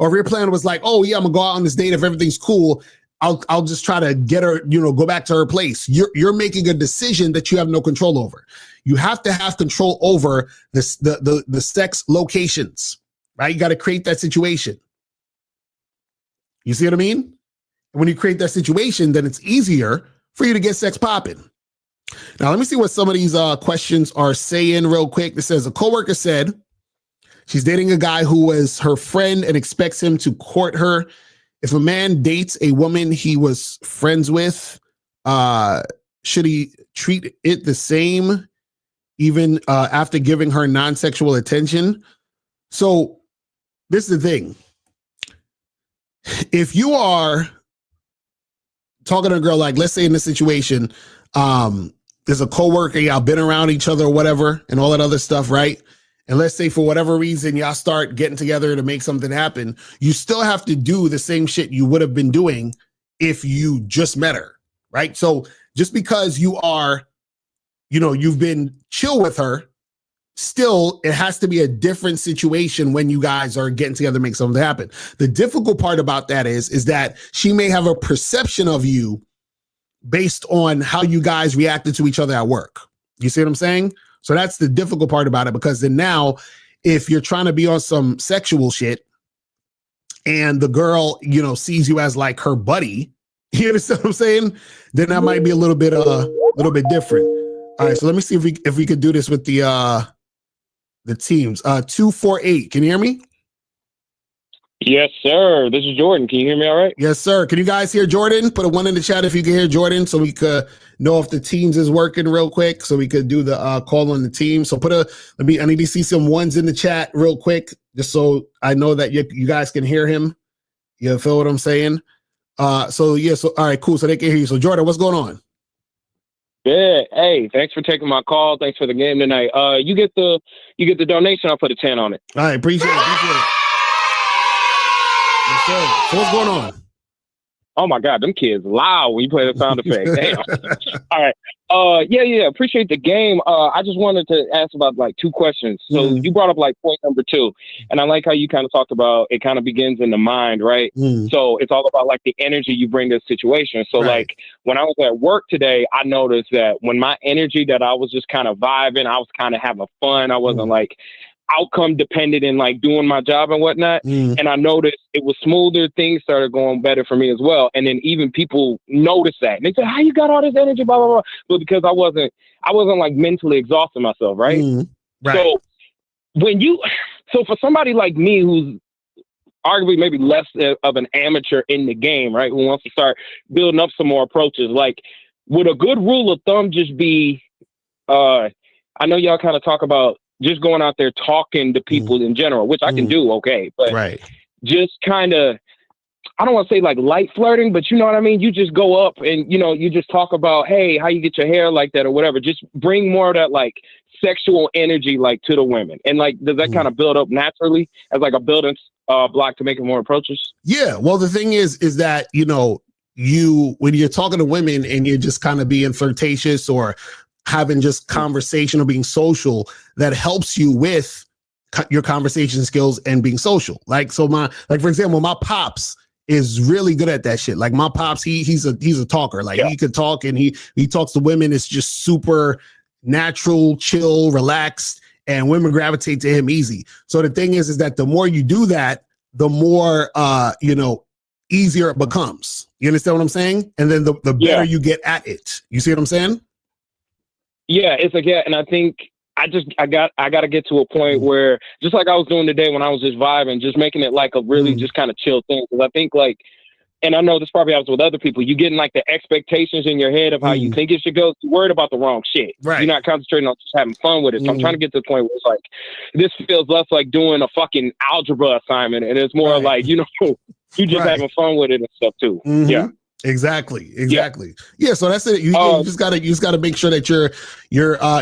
Or if your plan was like, oh yeah, I'm gonna go out on this date. If everything's cool, I'll just try to get her, go back to her place. You're making a decision that you have no control over. You have to have control over the sex locations, right? You got to create that situation. You see what I mean? When you create that situation, then it's easier for you to get sex popping. Now, let me see what some of these questions are saying real quick. This says, a coworker said she's dating a guy who was her friend and expects him to court her. If a man dates a woman he was friends with, should he treat it the same even after giving her non-sexual attention? So this is the thing. If you are talking to a girl, like let's say in this situation, there's a coworker, y'all been around each other or whatever and all that other stuff, right? And let's say for whatever reason, y'all start getting together to make something happen, you still have to do the same shit you would have been doing if you just met her, right? So just because you are, you've been chill with her, still, it has to be a different situation when you guys are getting together to make something happen. The difficult part about that is that she may have a perception of you based on how you guys reacted to each other at work. You see what I'm saying? So that's the difficult part about it, because then now if you're trying to be on some sexual shit and the girl, sees you as like her buddy, you understand what I'm saying? Then that might be a little bit different. All right, so let me see if we could do this with the teams. 248. Can you hear me? Yes, sir. This is Jordan. Can you hear me all right? Yes, sir. Can you guys hear Jordan? Put a 1 in the chat if you can hear Jordan, so we could know if the teams is working real quick, so we could do the call on the team. So I need to see some 1s in the chat real quick, just so I know that you guys can hear him. You feel what I'm saying? So all right, cool. So they can hear you. So Jordan, what's going on? Yeah. Hey, thanks for taking my call. Thanks for the game tonight. You get the donation. I'll put a 10 on it. All right, appreciate it. Yes, sir. So what's going on? Oh my God, them kids loud when you play the sound effect. Damn. All right. Yeah. Appreciate the game. I just wanted to ask about like two questions. So you brought up like point number 2, and I like how you kind of talked about it kind of begins in the mind, right? So it's all about like the energy you bring to the situation. So like when I was at work today, I noticed that when my energy that I was just kind of vibing, I was kind of having fun. I wasn't like outcome dependent in like doing my job and whatnot. And I noticed it was smoother. Things started going better for me as well. And then even people noticed that. And they said, how you got all this energy, blah, blah, blah. But because I wasn't like mentally exhausting myself, right? So so for somebody like me who's arguably maybe less of an amateur in the game, right, who wants to start building up some more approaches, like would a good rule of thumb just be, I know y'all kind of talk about just going out there talking to people in general, which I can do okay, but just kind of, I don't want to say like light flirting, but you know what I mean? You just go up and, you know, you just talk about, hey, how you get your hair like that or whatever. Just bring more of that like sexual energy like to the women. And like, does that kind of build up naturally as like a building block to making more approaches? Yeah. Well, the thing is that, you know, when you're talking to women and you're just kind of being flirtatious or having just conversation or being social, that helps you with your conversation skills and being social. Like, so for example, my pops is really good at that shit. Like my pops, he's a talker. Like he could talk and he talks to women. It's just super natural, chill, relaxed, and women gravitate to him easy. So the thing is that the more you do that, the more, you know, easier it becomes. You understand what I'm saying? And then the better you get at it. You see what I'm saying? Yeah, it's like, and I think I got to get to a point where, just like I was doing today when I was just vibing, just making it like a really just kind of chill thing. Because I think like, and I know this probably happens with other people, you getting like the expectations in your head of how you think it should go. You're worried about the wrong shit. Right. You're not concentrating on just having fun with it. So I'm trying to get to the point where it's like, this feels less like doing a fucking algebra assignment. And it's more like, you know, you just having fun with it and stuff too. Yeah. Exactly. Yeah. So that's it. You just gotta make sure that you're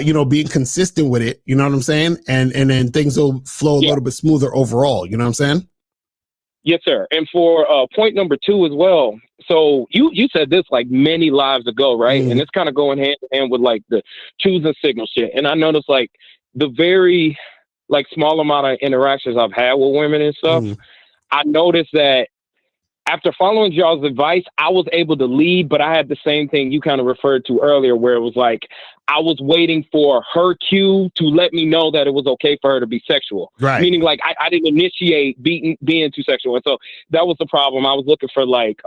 you know, being consistent with it. You know what I'm saying? And then things will flow a little bit smoother overall. You know what I'm saying? Yes, sir. And for point number 2 as well. So you said this like many lives ago, right? And it's kind of going hand in hand with like the choosing signal shit. And I noticed like the very like small amount of interactions I've had with women and stuff, I noticed that after following y'all's advice, I was able to lead, but I had the same thing you kind of referred to earlier, where it was like, I was waiting for her cue to let me know that it was okay for her to be sexual. Right. Meaning like, I didn't initiate being too sexual. And so that was the problem. I was looking for like,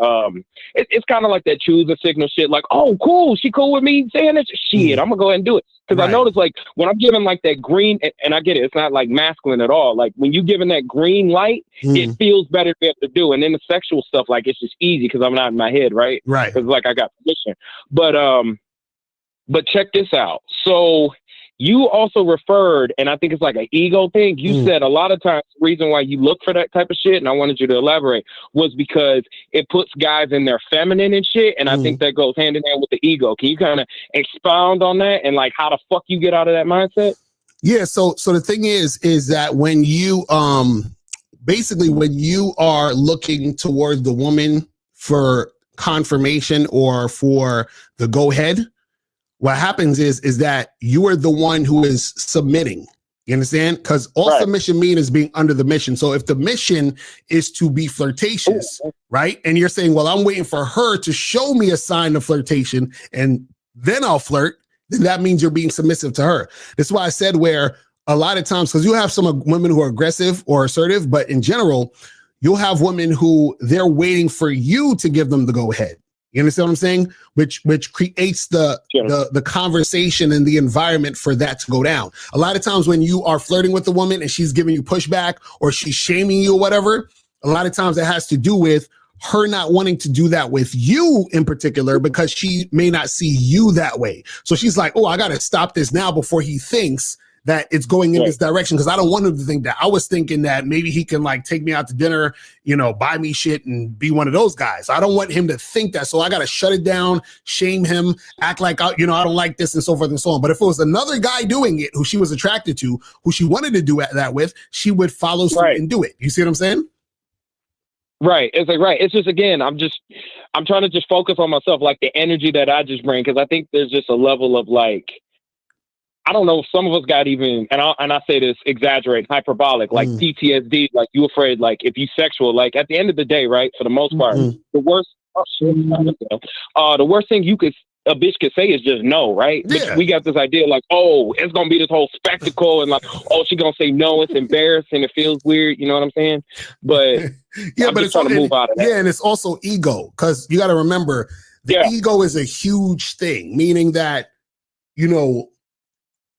it's kind of like that choosing signal shit. Like, oh, cool. She cool with me saying this shit. I'm gonna go ahead and do it. Cause I noticed like when I'm giving like that green, and I get it, it's not like masculine at all. Like when you giving that green light, it feels better to be able to do. And then the sexual stuff, like it's just easy because I'm not in my head. Right. Cause like I got permission, but check this out. So you also referred, and I think it's like an ego thing. You said a lot of times the reason why you look for that type of shit, and I wanted you to elaborate, was because it puts guys in their feminine and shit. And I think that goes hand in hand with the ego. Can you kind of expound on that and like how the fuck you get out of that mindset? Yeah. So the thing is that when you, basically when you are looking towards the woman for confirmation or for the go ahead, what happens is that you are the one who is submitting. You understand? Because all submission means is being under the mission. So if the mission is to be flirtatious, right? And you're saying, well, I'm waiting for her to show me a sign of flirtation and then I'll flirt, then that means you're being submissive to her. That's why I said where a lot of times, because you have some women who are aggressive or assertive, but in general, you'll have women who they're waiting for you to give them the go ahead. You understand what I'm saying? Which creates the conversation and the environment for that to go down. A lot of times when you are flirting with a woman and she's giving you pushback or she's shaming you or whatever, a lot of times it has to do with her not wanting to do that with you in particular because she may not see you that way. So she's like, oh, I got to stop this now before he thinks that it's going in this direction, because I don't want him to think that. I was thinking that maybe he can like take me out to dinner, you know, buy me shit and be one of those guys. I don't want him to think that. So I got to shut it down, shame him, act like, you know, I don't like this and so forth and so on. But if it was another guy doing it who she was attracted to, who she wanted to do that with, she would follow suit and do it. You see what I'm saying? Right. It's like, right. It's just, again, I'm trying to just focus on myself, like the energy that I just bring. Cause I think there's just a level of like, I don't know if some of us got even, and I say this exaggerate, hyperbolic, like PTSD, like you afraid, like if you sexual, like at the end of the day, right, for the most part, the worst, the worst thing a bitch could say is just no, right? Yeah. But we got this idea like, oh, it's gonna be this whole spectacle, and like, oh, she gonna say no, it's embarrassing, it feels weird, you know what I'm saying? But yeah, I'm but just trying to move out of that. Yeah, and it's also ego, because you got to remember the ego is a huge thing, meaning that, you know,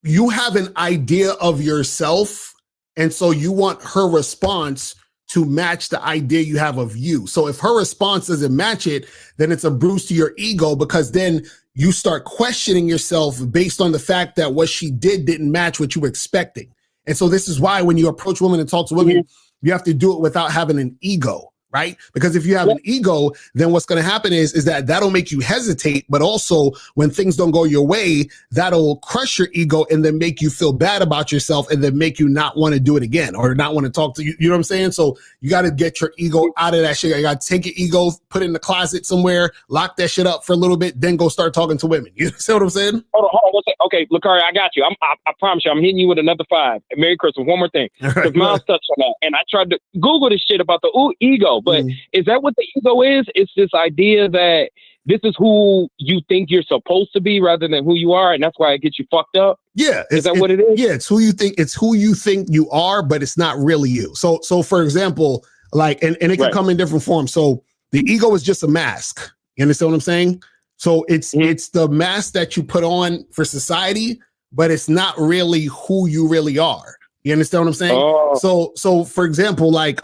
you have an idea of yourself, and so you want her response to match the idea you have of you. So if her response doesn't match it, then it's a bruise to your ego, because then you start questioning yourself based on the fact that what she didn't match what you were expecting. And so this is why when you approach women and talk to women, you have to do it without having an ego, right? Because if you have an ego, then what's going to happen is that that'll make you hesitate, but also when things don't go your way, that'll crush your ego and then make you feel bad about yourself and then make you not want to do it again or not want to talk to you. You know what I'm saying? So you got to get your ego out of that shit. You got to take your ego, put it in the closet somewhere, lock that shit up for a little bit, then go start talking to women. You see what I'm saying? Hold on. Okay, Locario, I got you. I promise you, I'm hitting you with another 5. Merry Christmas. One more thing. Because Miles touched on that. And I tried to Google this shit about the ego, but is that what the ego is? It's this idea that this is who you think you're supposed to be rather than who you are, and that's why it gets you fucked up? Yeah. Is that what it is? Yeah, it's who you think you are, but it's not really you. So for example, like, and it can come in different forms. So the ego is just a mask. You understand what I'm saying? So it's the mask that you put on for society, but it's not really who you really are. You understand what I'm saying? Oh. So for example, like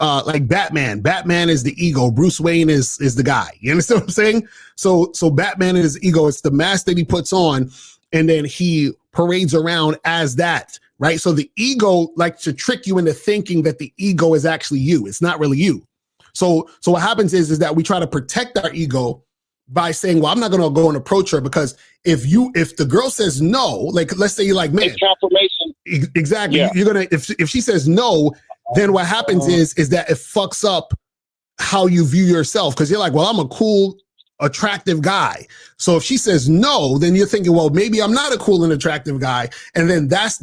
Batman. Batman is the ego. Bruce Wayne is the guy. You understand what I'm saying? So Batman is his ego. It's the mask that he puts on, and then he parades around as that, right? So the ego likes to trick you into thinking that the ego is actually you. It's not really you. So what happens is that we try to protect our ego by saying, well, I'm not going to go and approach her, because if the girl says no, like, let's say you're like, man, it's confirmation. Exactly. Yeah. You're going to, if she says no, then what happens is that it fucks up how you view yourself. Cause you're like, well, I'm a cool, attractive guy. So if she says no, then you're thinking, well, maybe I'm not a cool and attractive guy. And then that's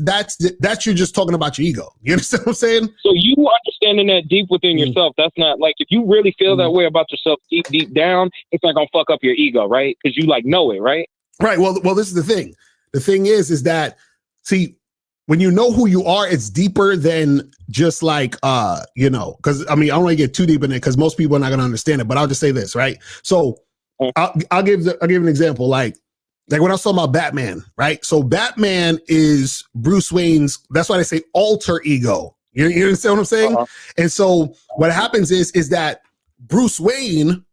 you're just talking about your ego. You understand what I'm saying? So you understanding that deep within yourself, that's not like, if you really feel that way about yourself deep down, it's not gonna fuck up your ego, right? Because you like know it, right? Right. Well, this is the thing. The thing is that, see, when you know who you are, it's deeper than just like, you know, because I mean, I don't want to get too deep in it because most people are not going to understand it, but I'll just say this, right? So I'll give an example. Like when I was talking about Batman, right? So Batman is Bruce Wayne's, that's why they say alter ego. You understand what I'm saying? And so what happens is that Bruce Wayne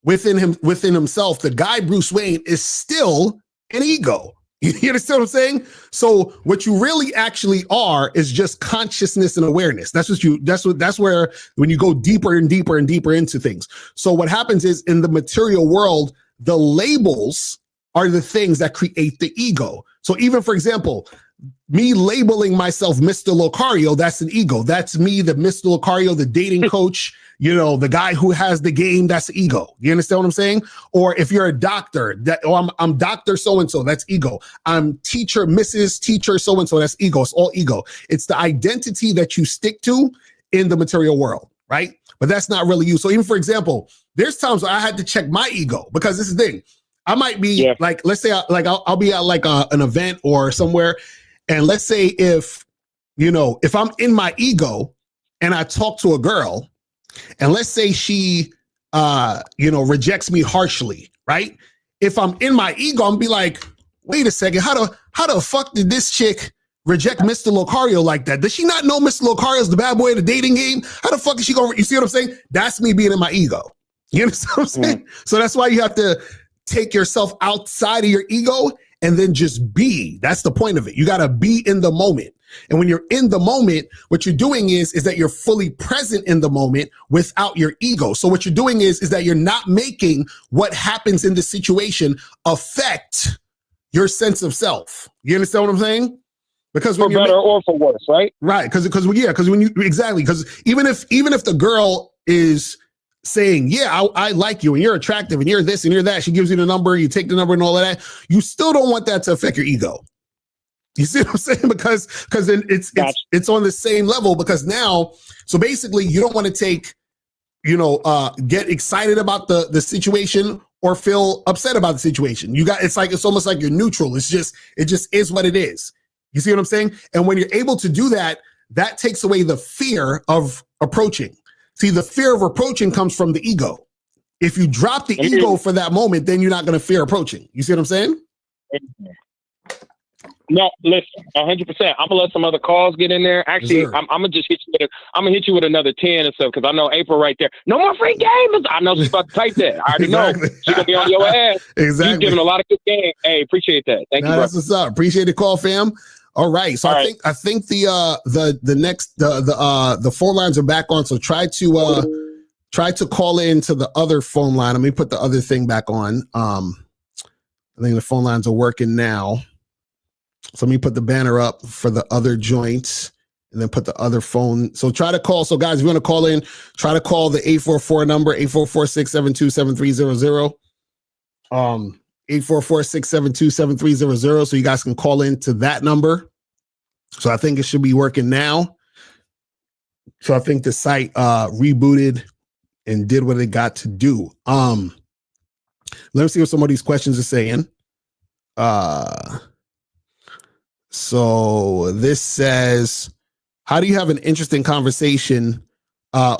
within himself, the guy Bruce Wayne is still an ego. You understand what I'm saying? So what you really actually are is just consciousness and awareness. That's where when you go deeper and deeper and deeper into things. So what happens is in the material world, the labels are the things that create the ego. So even, for example, me labeling myself Mr. Locario, that's an ego. That's me, the Mr. Locario, the dating coach, you know, the guy who has the game, that's ego. You understand what I'm saying? Or if you're a doctor, I'm Dr. So-and-so, that's ego. I'm teacher, Mrs. Teacher so-and-so, that's ego. It's all ego. It's the identity that you stick to in the material world, right? But that's not really you. So even, for example, there's times where I had to check my ego, because this is the thing. I might be like, let's say I'll be at like an event or somewhere. And let's say if I'm in my ego and I talk to a girl, and let's say she, rejects me harshly, right? If I'm in my ego, I'm be like, wait a second, how the fuck did this chick reject Mr. Locario like that? Does she not know Mr. Locario's the bad boy of the dating game? How the fuck is she going? You see what I'm saying? That's me being in my ego. You understand what I'm saying? So that's why you have to take yourself outside of your ego and then just be. That's the point of it. You got to be in the moment. And when you're in the moment, what you're doing is that you're fully present in the moment without your ego. So what you're doing is that you're not making what happens in the situation affect your sense of self. You understand what I'm saying? Because for better or for worse, right? Right. Because when you, exactly. Because even if the girl is saying, yeah, I like you and you're attractive and you're this and you're that. She gives you the number, you take the number and all of that. You still don't want that to affect your ego. You see what I'm saying? Because then it's on the same level, because now, so basically you don't want to take, get excited about the situation or feel upset about the situation. It's almost like you're neutral. It just is what it is. You see what I'm saying? And when you're able to do that, that takes away the fear of approaching. See, the fear of approaching comes from the ego. If you drop the ego for that moment, then you're not going to fear approaching. You see what I'm saying? No, listen, 100%. I'm gonna let some other calls get in there. Actually, yes, I'm gonna just hit you with another 10 or so, because I know April right there. No more free games. I know she's about to type that. I already know she's gonna be on your ass. Exactly. She's giving a lot of good game. Hey, appreciate that. Thank you, bro. That's what's up. Appreciate the call, fam. All right. So I think the phone lines are back on. So try to call in to the other phone line. Let me put the other thing back on. I think the phone lines are working now. So let me put the banner up for the other joints and then put the other phone. So try to call. So guys, if you want to call in, try to call the 844 number, 844-672-7300. 844-672-7300. So you guys can call in to that number. So I think it should be working now. So I think the site rebooted and did what it got to do. Let me see what some of these questions are saying. So this says, how do you have an interesting conversation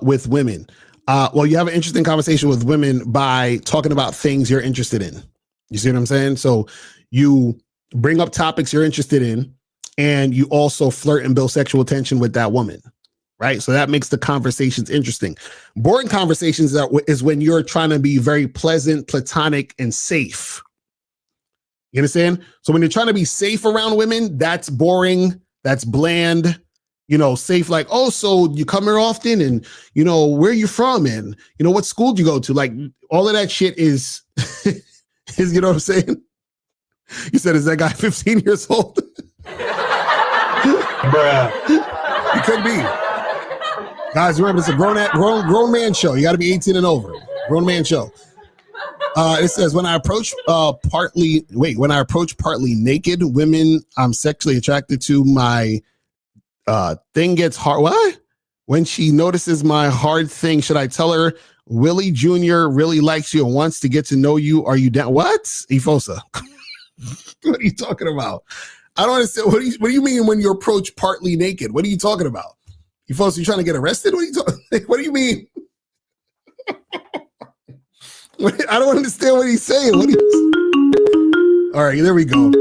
with women? Well, you have an interesting conversation with women by talking about things you're interested in. You see what I'm saying? So you bring up topics you're interested in, and you also flirt and build sexual tension with that woman, right? So that makes the conversations interesting. Boring conversations is when you're trying to be very pleasant, platonic, and safe. You understand? So when you're trying to be safe around women, that's boring, that's bland, safe, like, oh, so you come here often, and, where are you from, and, what school do you go to? Like, all of that shit is, you know what I'm saying? You said, is that guy 15 years old? Bruh. He could be. Guys, remember, it's a grown man show. You got to be 18 and over. Grown man show. It says, when I approach partly naked women I'm sexually attracted to, my thing gets hard. What? When she notices my hard thing, should I tell her Willie Jr. really likes you and wants to get to know you? Are you down? What? Ifosa. What are you talking about? I don't understand. What do you mean when you approach partly naked? What are you talking about? Ifosa, you trying to get arrested? What do you mean? I don't understand what he's saying. All right, there we go.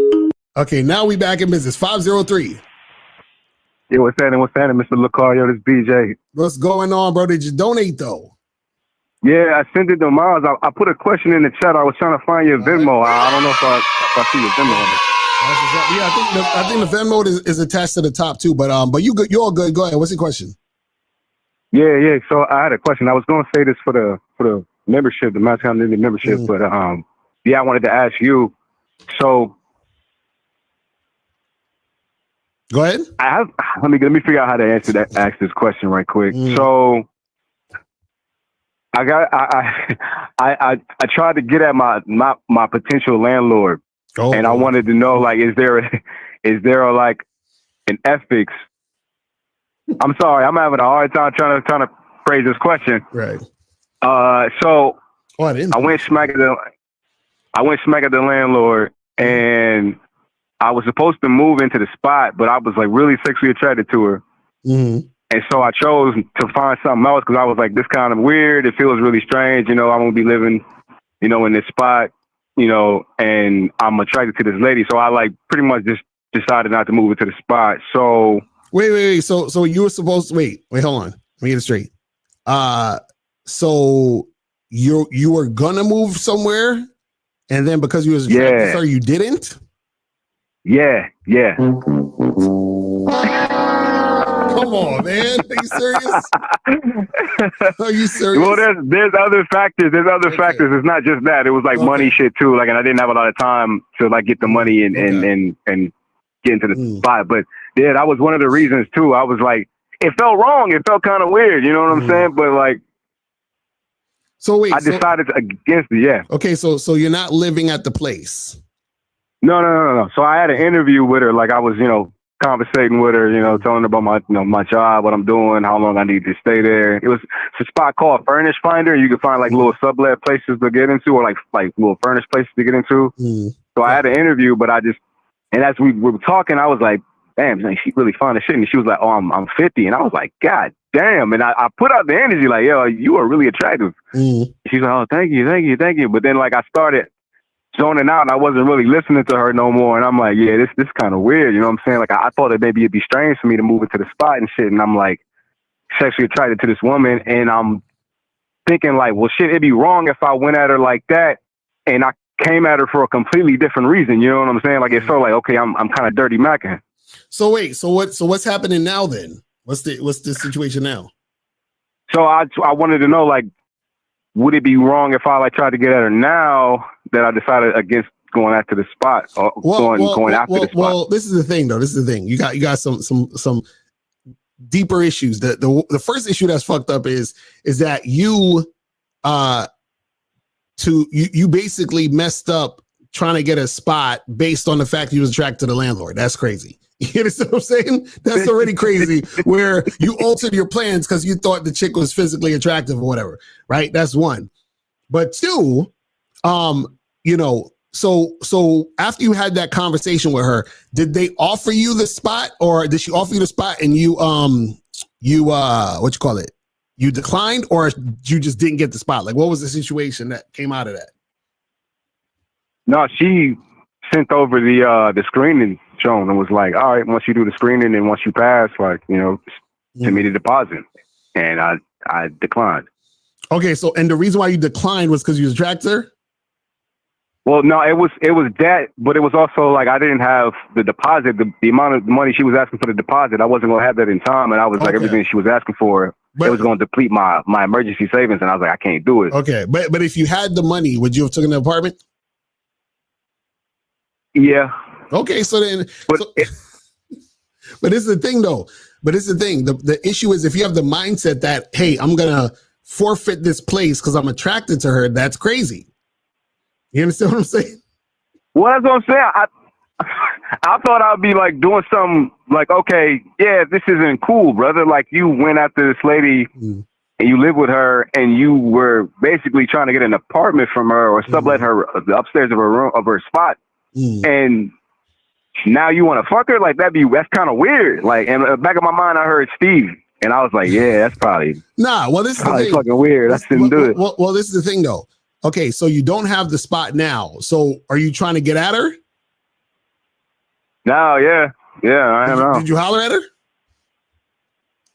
Okay, now we back in business. 503. Yeah, what's happening, Mr. Locario? This BJ. What's going on, bro? Did you donate, though? Yeah, I sent it to Miles. I put a question in the chat. I was trying to find your Venmo. I don't know if I see your Venmo on it. Yeah, I think the Venmo is attached to the top, too. But you good? You're all good. Go ahead. What's your question? Yeah. So I had a question. I was going to say this for the membership, the Mascot Ninja membership, but I wanted to ask you. So go ahead. Let me figure out how to ask this question right quick. So I tried to get at my potential landlord, and I wanted to know, like, is there like an ethics? I'm sorry, I'm having a hard time trying to phrase this question. Right. So I went smack at the landlord, and I was supposed to move into the spot, but I was like really sexually attracted to her. Mm-hmm. And so I chose to find something else, because I was like, this kind of weird. It feels really strange. I'm going to be living, in this spot, and I'm attracted to this lady. So I like pretty much just decided not to move into the spot. So wait. So you were supposed to wait, hold on. Let me get it straight. So you were gonna move somewhere, and then because you was attracted to her, you didn't? Yeah. Come on, man. Are you serious? Are you serious? Well, there's other factors. There's other factors. It's not just that. It was like money shit too. Like, and I didn't have a lot of time to like get the money and get into the spot. But yeah, that was one of the reasons too. I was like, it felt wrong. It felt kind of weird. You know what I'm saying? But like, So wait, I decided against it. Yeah. Okay, so you're not living at the place. No. So I had an interview with her. Like I was, conversating with her, telling her about my job, what I'm doing, how long I need to stay there. It's a spot called Furnish Finder. You can find like little sublet places to get into, or like little furnished places to get into. So I had an interview, but and as we were talking, I was like, damn, she really fine as shit. And she was like, oh, I'm 50. And I was like, God damn. And I put out the energy like, yo, you are really attractive. She's like, oh, thank you. But then like I started zoning out and I wasn't really listening to her no more. And I'm like, yeah, this kind of weird. You know what I'm saying? Like I thought that maybe it'd be strange for me to move into the spot and shit. And I'm like sexually attracted to this woman. And I'm thinking like, well, shit, it'd be wrong if I went at her like that. And I came at her for a completely different reason. You know what I'm saying? Like, it felt like, okay, I'm kind of dirty macking. So wait, so what's happening now then? What's the situation now? So I wanted to know, like, would it be wrong if I tried to get at her now that I decided against going after the spot or going after the spot? Well, this is the thing though. This is the thing. You got some deeper issues. The first issue that's fucked up is that you basically messed up trying to get a spot based on the fact you was attracted to the landlord. That's crazy. You understand what I'm saying? That's already crazy, where you altered your plans because you thought the chick was physically attractive or whatever, right? That's one. But two, so after you had that conversation with her, did they offer you the spot, or did she offer you the spot and you declined, or you just didn't get the spot? Like, what was the situation that came out of that? No, she sent over the screening shown and was like, all right, once you do the screening and once you pass, send me the deposit. And I declined. Okay, so and the reason why you declined was because you was attracted to her? Well, no, it was that, but it was also like I didn't have the deposit, the amount of money she was asking for the deposit. I wasn't gonna have that in time, and I was like, everything she was asking for, it was going to deplete my emergency savings, and I was like, I can't do it. Okay, but if you had the money, would you have taken the apartment? Yeah. Okay, so then, but this is the thing though. But this is the thing. The issue is if you have the mindset that, hey, I'm gonna forfeit this place because I'm attracted to her, that's crazy. You understand what I'm saying? Well, that's what I'm saying. I thought I'd be like doing something like, okay, yeah, this isn't cool, brother. Like you went after this lady and you live with her and you were basically trying to get an apartment from her or sublet her the upstairs of her room, of her spot. And now you want to fuck her? Like that's kind of weird. Like in the back of my mind, I heard Steve and I was like, yeah, that's probably this is probably fucking weird. I shouldn't do it. Well, this is the thing though. Okay, so you don't have the spot now. So are you trying to get at her? No, yeah, I am. Did you holler at her?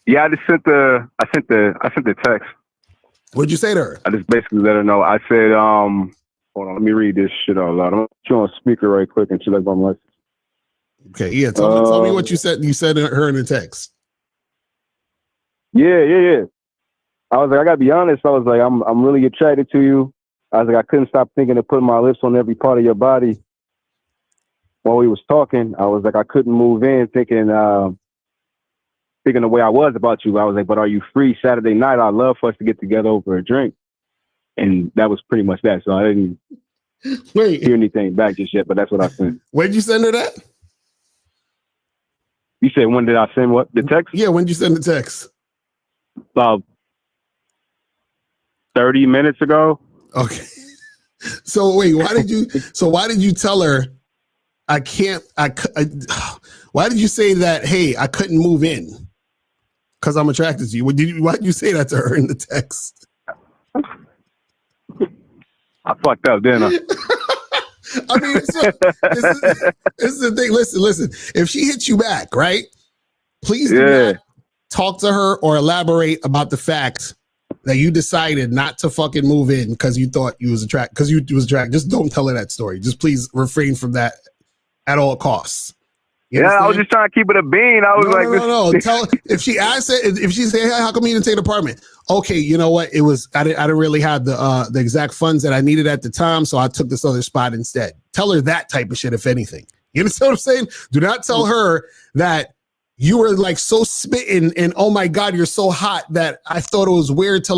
Yeah, I sent the text. What'd you say to her? I just basically let her know. I said, hold on, let me read this shit out loud. I'm gonna put you on speaker right quick and she like my message. Okay, yeah. Tell me what you said. You said to her in the text. Yeah. I was like, I gotta be honest. I was like, I'm really attracted to you. I was like, I couldn't stop thinking of putting my lips on every part of your body. While we was talking, I was like, I couldn't move in thinking the way I was about you. I was like, but are you free Saturday night? I'd love for us to get together over a drink. And that was pretty much that. So I didn't hear anything back just yet, but that's what I sent. When'd you send her that? You said, when did I send what? The text? Yeah, when'd you send the text? About 30 minutes ago. Okay. So wait, why did you tell her why did you say that, hey, I couldn't move in because I'm attracted to you? Why did you say that to her in the text? I fucked up, didn't I? I mean, this is the thing. Listen. If she hits you back, right? Please do not talk to her or elaborate about the fact that you decided not to fucking move in because you thought you was attracted. Because you was attracted. Just don't tell her that story. Just please refrain from that at all costs. I was just trying to keep it a bean. I was no. Tell if she asks it, if she say, hey, how come you didn't take the apartment? Okay, you know what? It was I didn't really have the exact funds that I needed at the time, so I took this other spot instead. Tell her that type of shit, if anything. You understand what I'm saying? Do not tell her that you were like so smitten and oh my God, you're so hot that I thought it was weird to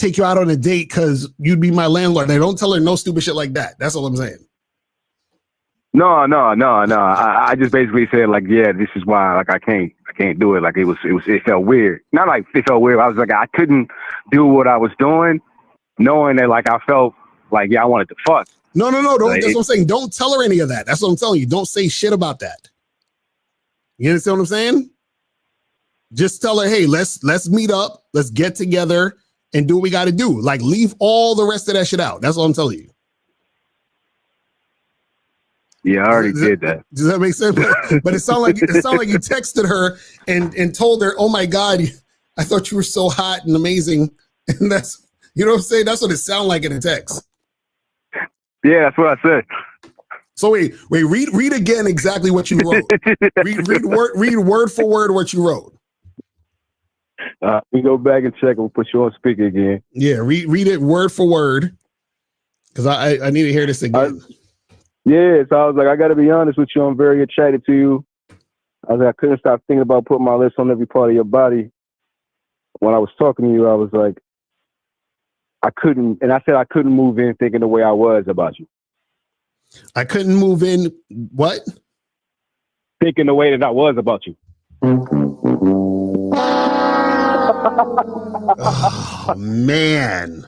take you out on a date because you'd be my landlord. Now, don't tell her no stupid shit like that. That's all I'm saying. No. I just basically said like, yeah, this is why like I can't do it. Like it felt weird. Not like it felt weird. I was like I couldn't do what I was doing, knowing that like I felt like I wanted to fuck. No. Don't, Like, that's what I'm saying. Don't tell her any of that. That's what I'm telling you. Don't say shit about that. You understand what I'm saying? Just tell her, hey, let's meet up, let's get together and do what we got to do. Like leave all the rest of that shit out. That's what I'm telling you. Yeah, I already did that. Does that make sense? But it sounded like you texted her and told her, "Oh my God, I thought you were so hot and amazing." And that's, you know what I'm saying? That's what it sounded like in a text. Yeah, that's what I said. So wait, read again exactly what you wrote. read word for word what you wrote. We go back and check. We'll put you on speaker again. Yeah, read it word for word because I need to hear this again. Yeah, so I was like, I got to be honest with you. I'm very attracted to you. I was like, I couldn't stop thinking about putting my lips on every part of your body. When I was talking to you, I was like, I couldn't, and I said I couldn't move in thinking the way I was about you. I couldn't move in, what? Thinking the way that I was about you. Oh, man.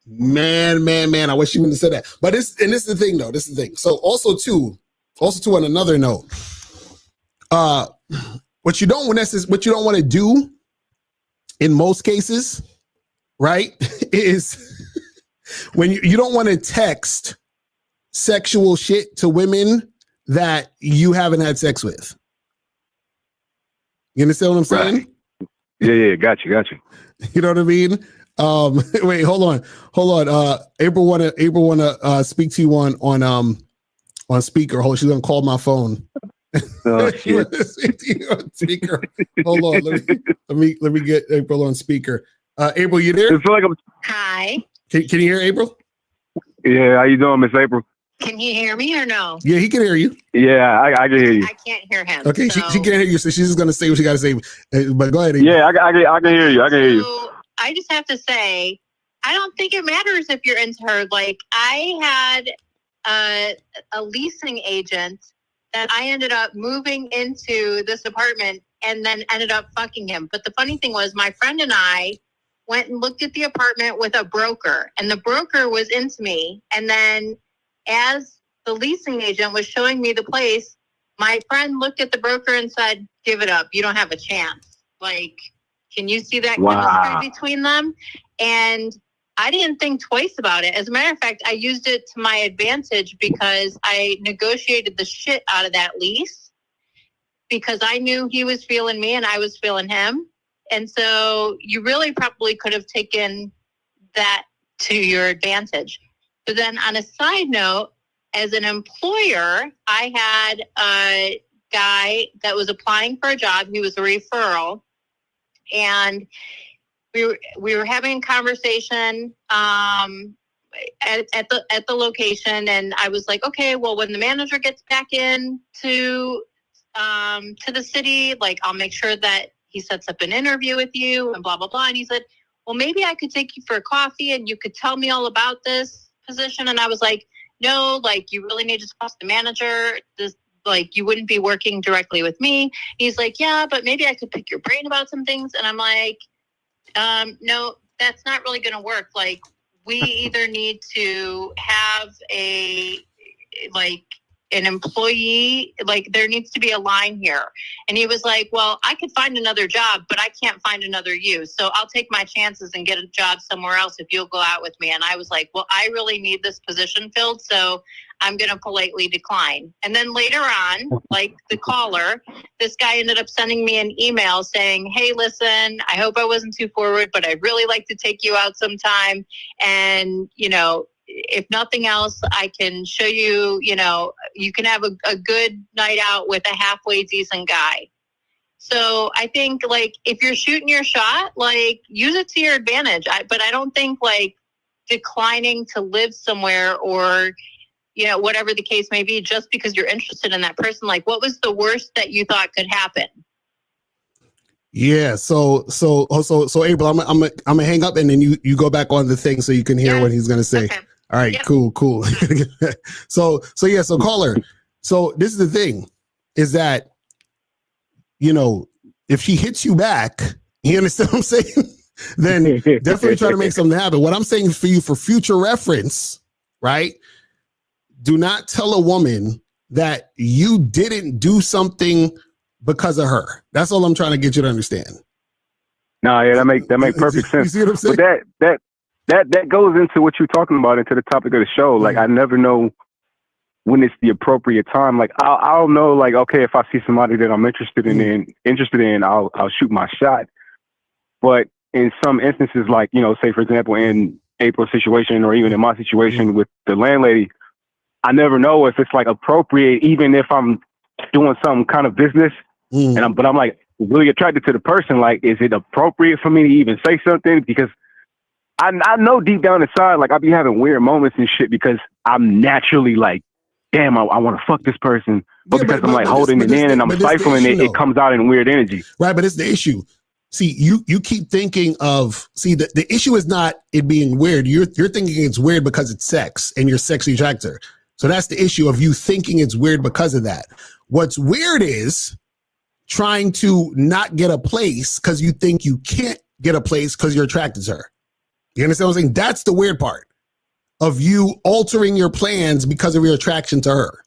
I wish you wouldn't have said that. But this is the thing, though. This is the thing. So also too on another note, what you don't want to do in most cases, right, is when you don't want to text sexual shit to women that you haven't had sex with. You understand what I'm saying? Right. Yeah, got you. You know what I mean? Wait, hold on. April wanna speak to you on speaker. Hold on, she's gonna call my phone. Oh shit. Speak to you on speaker. Hold on, let me get April on speaker. April, you there? I feel like I'm... Hi. Can you hear April? Yeah, how you doing, Miss April? Can you hear me or no? Yeah, he can hear you. Yeah, I can hear you. I can't hear him. Okay, so. she can't hear you, so she's just gonna say what she gotta say. But go ahead. April. Yeah, I can hear you. I can hear you. So I just have to say, I don't think it matters if you're into her. Like, I had a leasing agent that I ended up moving into this apartment and then ended up fucking him. But the funny thing was, my friend and I went and looked at the apartment with a broker, and the broker was into me. And then as the leasing agent was showing me the place, my friend looked at the broker and said, "Give it up. You don't have a chance." Like, can you see that chemistry between them? And I didn't think twice about it. As a matter of fact, I used it to my advantage because I negotiated the shit out of that lease because I knew he was feeling me and I was feeling him. And so you really probably could have taken that to your advantage. But then on a side note, as an employer, I had a guy that was applying for a job. He was a referral. And we were having a conversation at the location, and I was like, okay, well, when the manager gets back in to the city, like, I'll make sure that he sets up an interview with you and blah blah blah. And he said, well, maybe I could take you for a coffee and you could tell me all about this position. And I was like, no, like, you really need to talk to the manager. This, like, you wouldn't be working directly with me. He's like, yeah, but maybe I could pick your brain about some things. And I'm like, no, that's not really going to work. Like, we either need to have an employee, like, there needs to be a line here. And he was like, well, I could find another job, but I can't find another you. So I'll take my chances and get a job somewhere else if you'll go out with me. And I was like, well, I really need this position filled, so I'm going to politely decline. And then later on, like the caller, this guy ended up sending me an email saying, hey, listen, I hope I wasn't too forward, but I'd really like to take you out sometime. And, you know, if nothing else, I can show you, you know, you can have a good night out with a halfway decent guy. So I think, like, if you're shooting your shot, like, use it to your advantage. But I don't think, like, declining to live somewhere or, you know, whatever the case may be, just because you're interested in that person. Like, what was the worst that you thought could happen? Yeah. So April, I'm gonna hang up and then you go back on the thing so you can hear what he's gonna say. Okay. All right. Yep. Cool. So caller. So this is the thing, is that, you know, if she hits you back, you understand what I'm saying? Then definitely try to make something happen. What I'm saying for you, for future reference, right? Do not tell a woman that you didn't do something because of her. That's all I'm trying to get you to understand. No, yeah, that make perfect sense. You see what I'm saying? But that goes into what you're talking about, into the topic of the show. Like, I never know when it's the appropriate time. Like, I'll know, like, okay, if I see somebody that I'm interested in, I'll shoot my shot. But in some instances, like, you know, say for example, in April's situation, or even in my situation with the landlady, I never know if it's like appropriate, even if I'm doing some kind of business, but I'm like really attracted to the person. Like, is it appropriate for me to even say something? Because I know deep down inside, like, I be having weird moments and shit because I'm naturally like, damn, I want to fuck this person. But because I'm like holding it in and I'm stifling it, it comes out in weird energy. Right, but it's the issue. See, you keep thinking of, the issue is not it being weird. You're thinking it's weird because it's sex and you're sexually attracted to her. So that's the issue of you thinking it's weird because of that. What's weird is trying to not get a place because you think you can't get a place because you're attracted to her. You understand what I'm saying? That's the weird part of you altering your plans because of your attraction to her.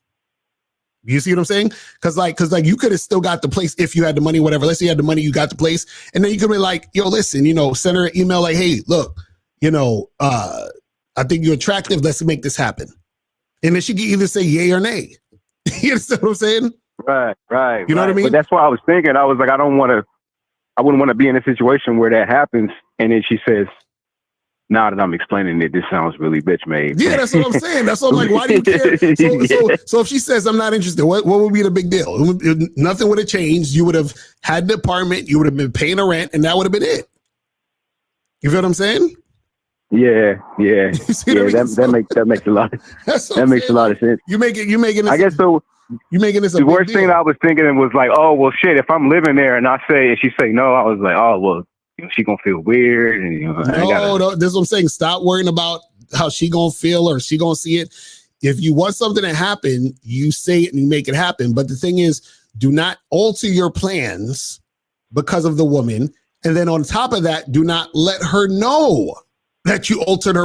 You see what I'm saying? Because you could have still got the place if you had the money, whatever. Let's say you had the money, you got the place, and then you could be like, yo, listen, you know, send her an email like, hey, look, you know, I think you're attractive. Let's make this happen. And then she can either say yay or nay. You understand what I'm saying? Right. You know what I mean? But that's why I was thinking. I was like, I wouldn't want to be in a situation where that happens, and then she says, now that I'm explaining it, this sounds really bitch made. Yeah, that's what I'm saying. That's what I'm like, why do you care? So if she says I'm not interested, what would be the big deal? Nothing would have changed. You would have had the apartment, you would have been paying the rent, and that would have been it. You feel what I'm saying? Yeah. That makes a lot. That makes a lot of sense. You making this. I guess so. You making this a the big worst deal. thing I was thinking was like, oh well, shit. If I'm living there and she say no, I was like, oh well, you know, she gonna feel weird. And, you know, no, this is what I'm saying. Stop worrying about how she gonna feel or she gonna see it. If you want something to happen, you say it and you make it happen. But the thing is, do not alter your plans because of the woman. And then on top of that, do not let her know that you altered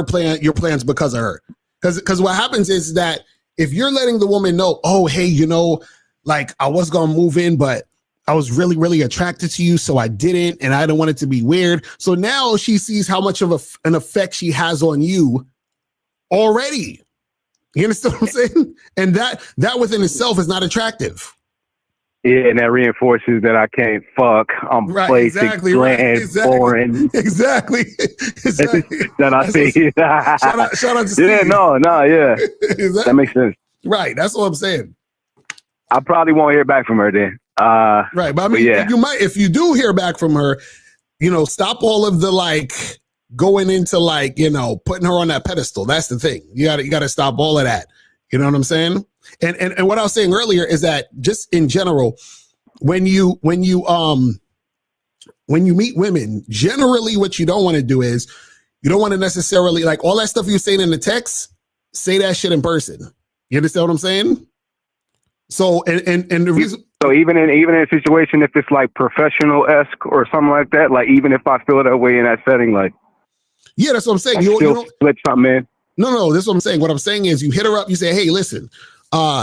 your plans because of her. Because what happens is that if you're letting the woman know, oh, hey, you know, like I was gonna move in, but I was really, really attracted to you, so I didn't, and I don't want it to be weird. So now she sees how much of an effect she has on you already. You understand what I'm saying? And that within itself is not attractive. Yeah, and that reinforces that I can't fuck. I'm basic, bland, boring. Exactly. That I see. Shout out to Steve. Yeah, no, yeah. That makes sense. Right, that's what I'm saying. I probably won't hear back from her then. Right, but I mean, you might, if you do hear back from her, you know, stop all of the like going into like, you know, putting her on that pedestal. That's the thing. You gotta stop all of that. You know what I'm saying? And what I was saying earlier is that just in general, when you meet women, generally what you don't want to do is you don't want to necessarily like all that stuff you're saying in the text, say that shit in person. You understand what I'm saying? So and the reason. So even in a situation, if it's like professional-esque or something like that, like even if I feel that way in that setting, like yeah, that's what I'm saying. You don't split something in. No, this is what I'm saying. What I'm saying is you hit her up, you say, hey, listen,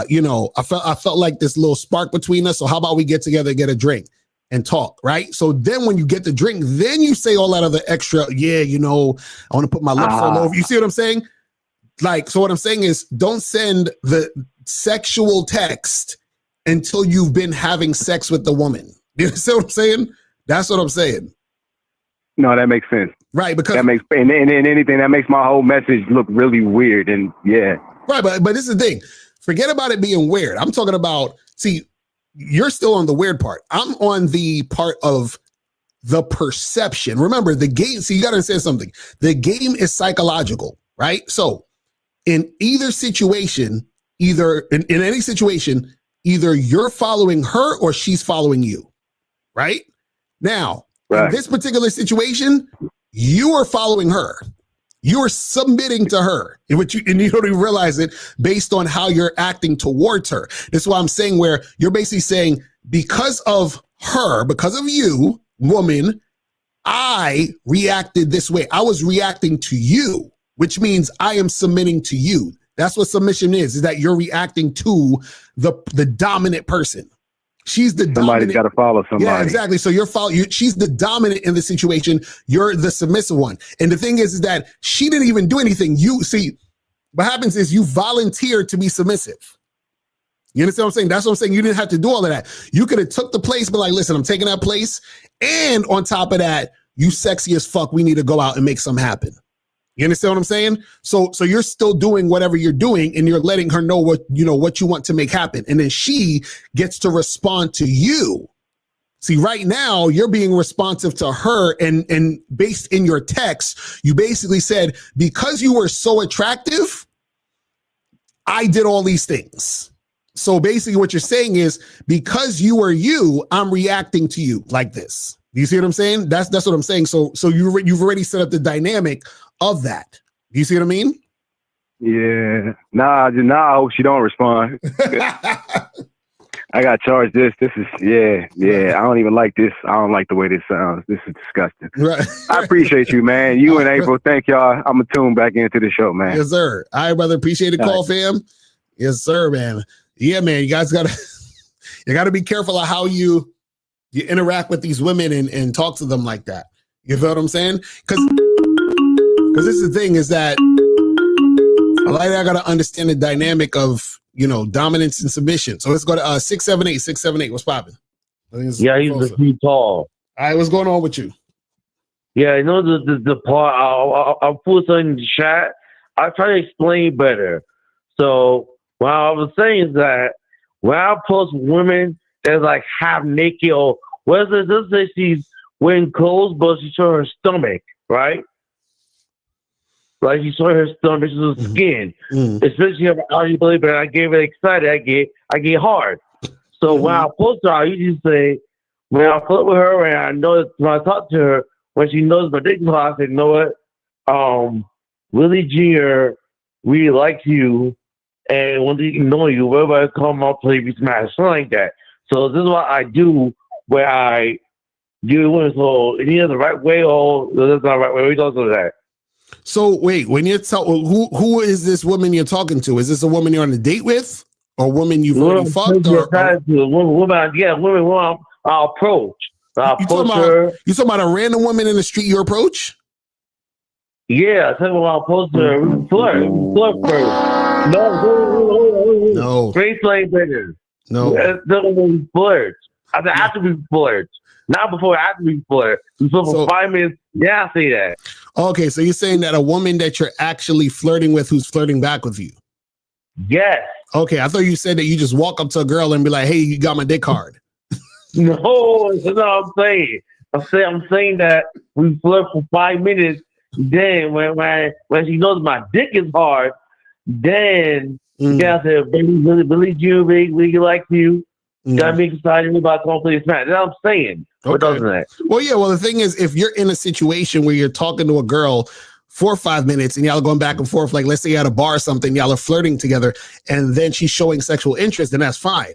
you know, I felt like this little spark between us. So how about we get together, get a drink and talk, right? So then when you get the drink, then you say all that other extra, yeah, you know, I want to put my lips all over. You see what I'm saying? Like, so what I'm saying is don't send the sexual text until you've been having sex with the woman. You see what I'm saying? That's what I'm saying. No, that makes sense. Right, because that makes and anything that makes my whole message look really weird. And yeah. Right, but this is the thing. Forget about it being weird. I'm talking about, see, you're still on the weird part. I'm on the part of the perception. Remember, the game, so you got to understand something. The game is psychological, right? So in either situation, in any situation, either you're following her or she's following you, right? Now, in this particular situation, you are following her. You're submitting to her, and you don't even realize it based on how you're acting towards her. That's why I'm saying where you're basically saying, because of her, because of you, woman, I reacted this way. I was reacting to you, which means I am submitting to you. That's what submission is that you're reacting to the dominant person. She's the Somebody's got to follow somebody. Yeah, exactly. So she's the dominant in the situation. You're the submissive one. And the thing is that she didn't even do anything. You see, what happens is you volunteered to be submissive. You understand what I'm saying? That's what I'm saying. You didn't have to do all of that. You could have took the place, but like, listen, I'm taking that place. And on top of that, you sexy as fuck. We need to go out and make something happen. You understand what I'm saying? So you're still doing whatever you're doing, and you're letting her know what you want to make happen. And then she gets to respond to you. See, right now you're being responsive to her, and based in your text, you basically said, because you were so attractive, I did all these things. So basically what you're saying is, because you are you, I'm reacting to you like this. Do you see what I'm saying? That's what I'm saying. So you've already set up the dynamic of that. Do you see what I mean? Yeah. Nah, I hope she don't respond. I got charged this. This is, yeah. I don't even like this. I don't like the way this sounds. This is disgusting. Right. I appreciate you, man. You and April, thank y'all. I'm going to tune back into the show, man. Yes, sir. All right, brother. Appreciate the call, fam. Yes, sir, man. Yeah, man. You guys gotta be careful of how you interact with these women and talk to them like that. You feel what I'm saying? Because this is the thing is that I got to understand the dynamic of, dominance and submission. So let's go to 678. What's popping? Yeah, he's too tall. All right, what's going on with you? Yeah, I know the part. I'll put something in the chat. I'll try to explain better. So what I was saying is that when I post women that's like half naked, or whether let's say she's wearing clothes but she show her stomach, right? Like she saw her stomach, her skin, especially her body, but I get really excited. I get hard. So when I post her, I usually say, when I flirt with her and I know that when I talk to her, when she knows my dick, I say, you know what? Willie Jr. really likes you, and when they know you, wherever I come, I'll play you smash, something like that. So this is what I do, where I do it. So either the right way or that's not the right way. We don't do that. So wait, when you're who is this woman you're talking to? Is this a woman you're on a date with, or a woman you've already fucked? Woman I'll approach. You talking about a random woman in the street you approach? Yeah, I I'll approach her. Flirt first. No. Straight play better. No. Flirt. I said after we flirt. Not before, after we flirt. For 5 minutes, yeah, I say that. Okay, so you're saying that a woman that you're actually flirting with who's flirting back with you? Yes. Okay, I thought you said that you just walk up to a girl and be like, hey, you got my dick hard. No, that's not what I'm saying. I'm saying that we flirt for 5 minutes. Then when she knows my dick is hard, then I say, Billy Jew, really like you. Got me excited about going to play this match. That's what I'm saying. What doesn't that? Well, yeah. Well, the thing is, if you're in a situation where you're talking to a girl for 5 minutes and y'all are going back and forth, like let's say you're at a bar or something, y'all are flirting together, and then she's showing sexual interest, then that's fine,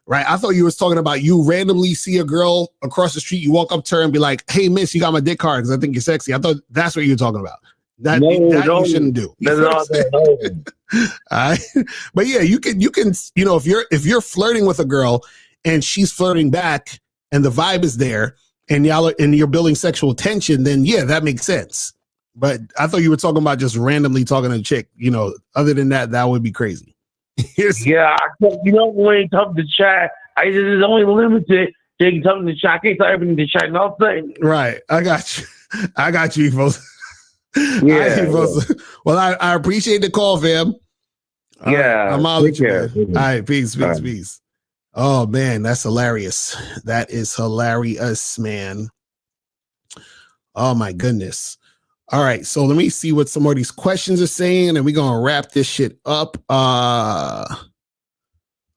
right? I thought you was talking about you randomly see a girl across the street, you walk up to her and be like, "Hey, miss, you got my dick hard because I think you're sexy." I thought that's what you were talking about. That you shouldn't do. All right. But yeah, you can, if you're flirting with a girl and she's flirting back and the vibe is there and you're building sexual tension, then yeah, that makes sense. But I thought you were talking about just randomly talking to a chick. Other than that would be crazy. Yeah, when you talk to chat, it's only limited. They can talk to the chat. I can't tell everything to chat. No thing. Right. I got you, folks. Yeah. Well, I appreciate the call, fam. Yeah. I'm out of here. All right. Peace. Oh, man, that's hilarious. That is hilarious, man. Oh, my goodness. All right. So let me see what some of these questions are saying, and we're going to wrap this shit up.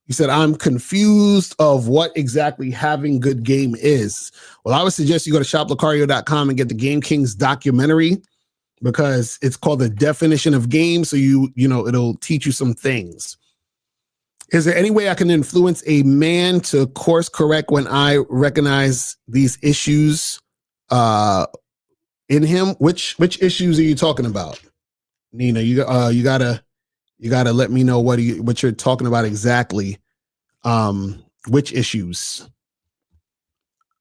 You said, I'm confused of what exactly having good game is. Well, I would suggest you go to shoplocario.com and get the Game Kings documentary, because it's called The Definition of Game. So it'll teach you some things. Is there any way I can influence a man to course correct when I recognize these issues in him? Which issues are you talking about, Nina? You gotta let me know what you're talking about exactly. Which issues?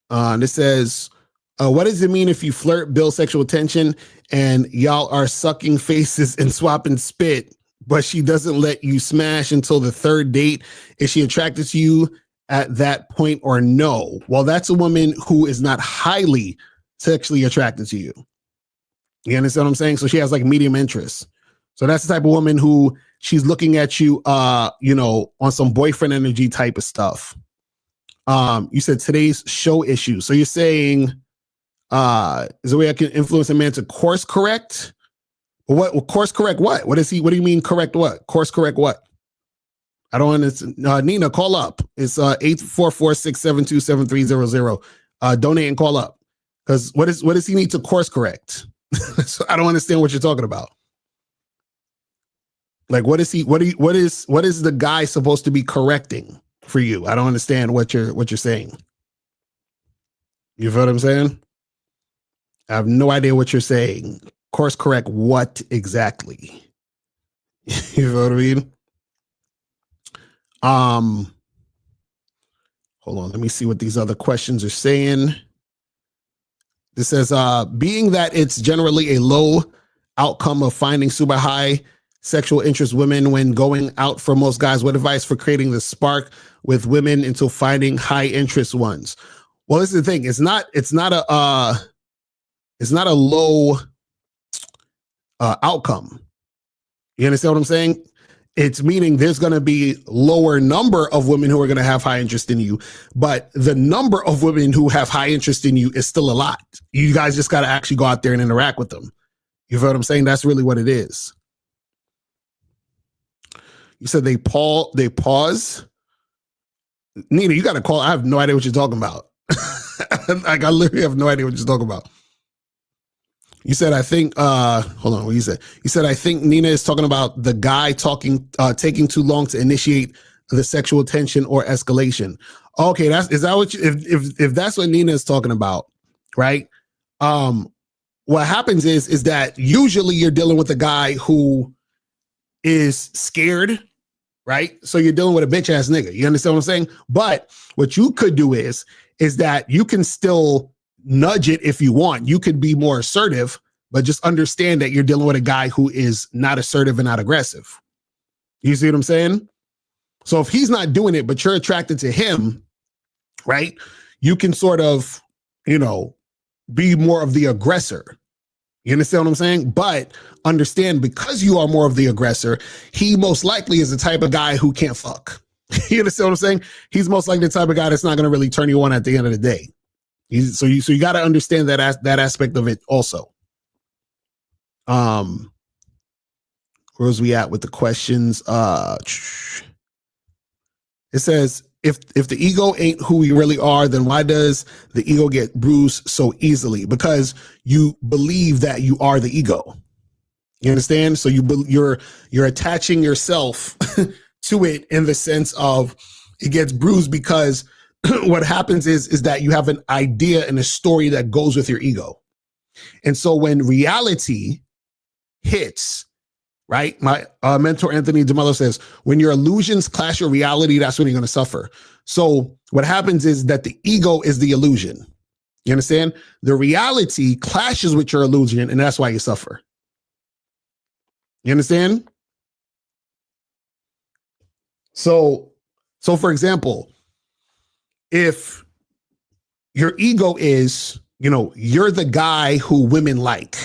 This says, what does it mean if you flirt, build sexual tension, and y'all are sucking faces and swapping spit, but she doesn't let you smash until the third date? Is she attracted to you at that point or no? Well, that's a woman who is not highly sexually attracted to you. You understand what I'm saying? So she has like medium interest. So that's the type of woman who she's looking at you, on some boyfriend energy type of stuff. You said today's show issue. So you're saying, is there a way I can influence a man to course correct? What course correct? What? What do you mean correct what? Course correct what? I don't understand. Nina, call up. It's 844-672-7300. Donate and call up. Because what does he need to course correct? So I don't understand what you're talking about. Like, what is the guy supposed to be correcting for you? I don't understand what you're saying. You feel what I'm saying? I have no idea what you're saying. Course correct what exactly? You feel what I mean? Hold on, let me see what these other questions are saying. This says, being that it's generally a low outcome of finding super high sexual interest women when going out for most guys, what advice for creating the spark with women until finding high interest ones? Well, this is the thing. It's not a low outcome. You understand what I'm saying? It's meaning there's going to be lower number of women who are going to have high interest in you, but the number of women who have high interest in you is still a lot. You guys just got to actually go out there and interact with them. You feel what I'm saying? That's really what it is. You said they pause. Nina, you got to call. I have no idea what you're talking about. Like, I literally have no idea what you're talking about. You said, I think, hold on, what you said? You said, I think Nina is talking about the guy taking too long to initiate the sexual tension or escalation. Okay, if that's what Nina is talking about, right? What happens is that usually you're dealing with a guy who is scared, right? So you're dealing with a bitch ass nigga. You understand what I'm saying? But what you could do is that you can still nudge it if you want. You could be more assertive, but just understand that you're dealing with a guy who is not assertive and not aggressive. You see what I'm saying? So if he's not doing it, but you're attracted to him, right? You can sort of, be more of the aggressor. You understand what I'm saying? But understand, because you are more of the aggressor, he most likely is the type of guy who can't fuck. You understand what I'm saying? He's most likely the type of guy that's not going to really turn you on at the end of the day. So you got to understand that aspect of it also. Where's we at with the questions? It says, if the ego ain't who we really are, then why does the ego get bruised so easily? Because you believe that you are the ego. You understand? So you're attaching yourself to it in the sense of it gets bruised because what happens is that you have an idea and a story that goes with your ego. And so when reality hits, right? My mentor, Anthony DeMello, says, when your illusions clash your reality, that's when you're going to suffer. So what happens is that the ego is the illusion. You understand? The reality clashes with your illusion, and that's why you suffer. You understand? So for example, if your ego is, you're the guy who women like,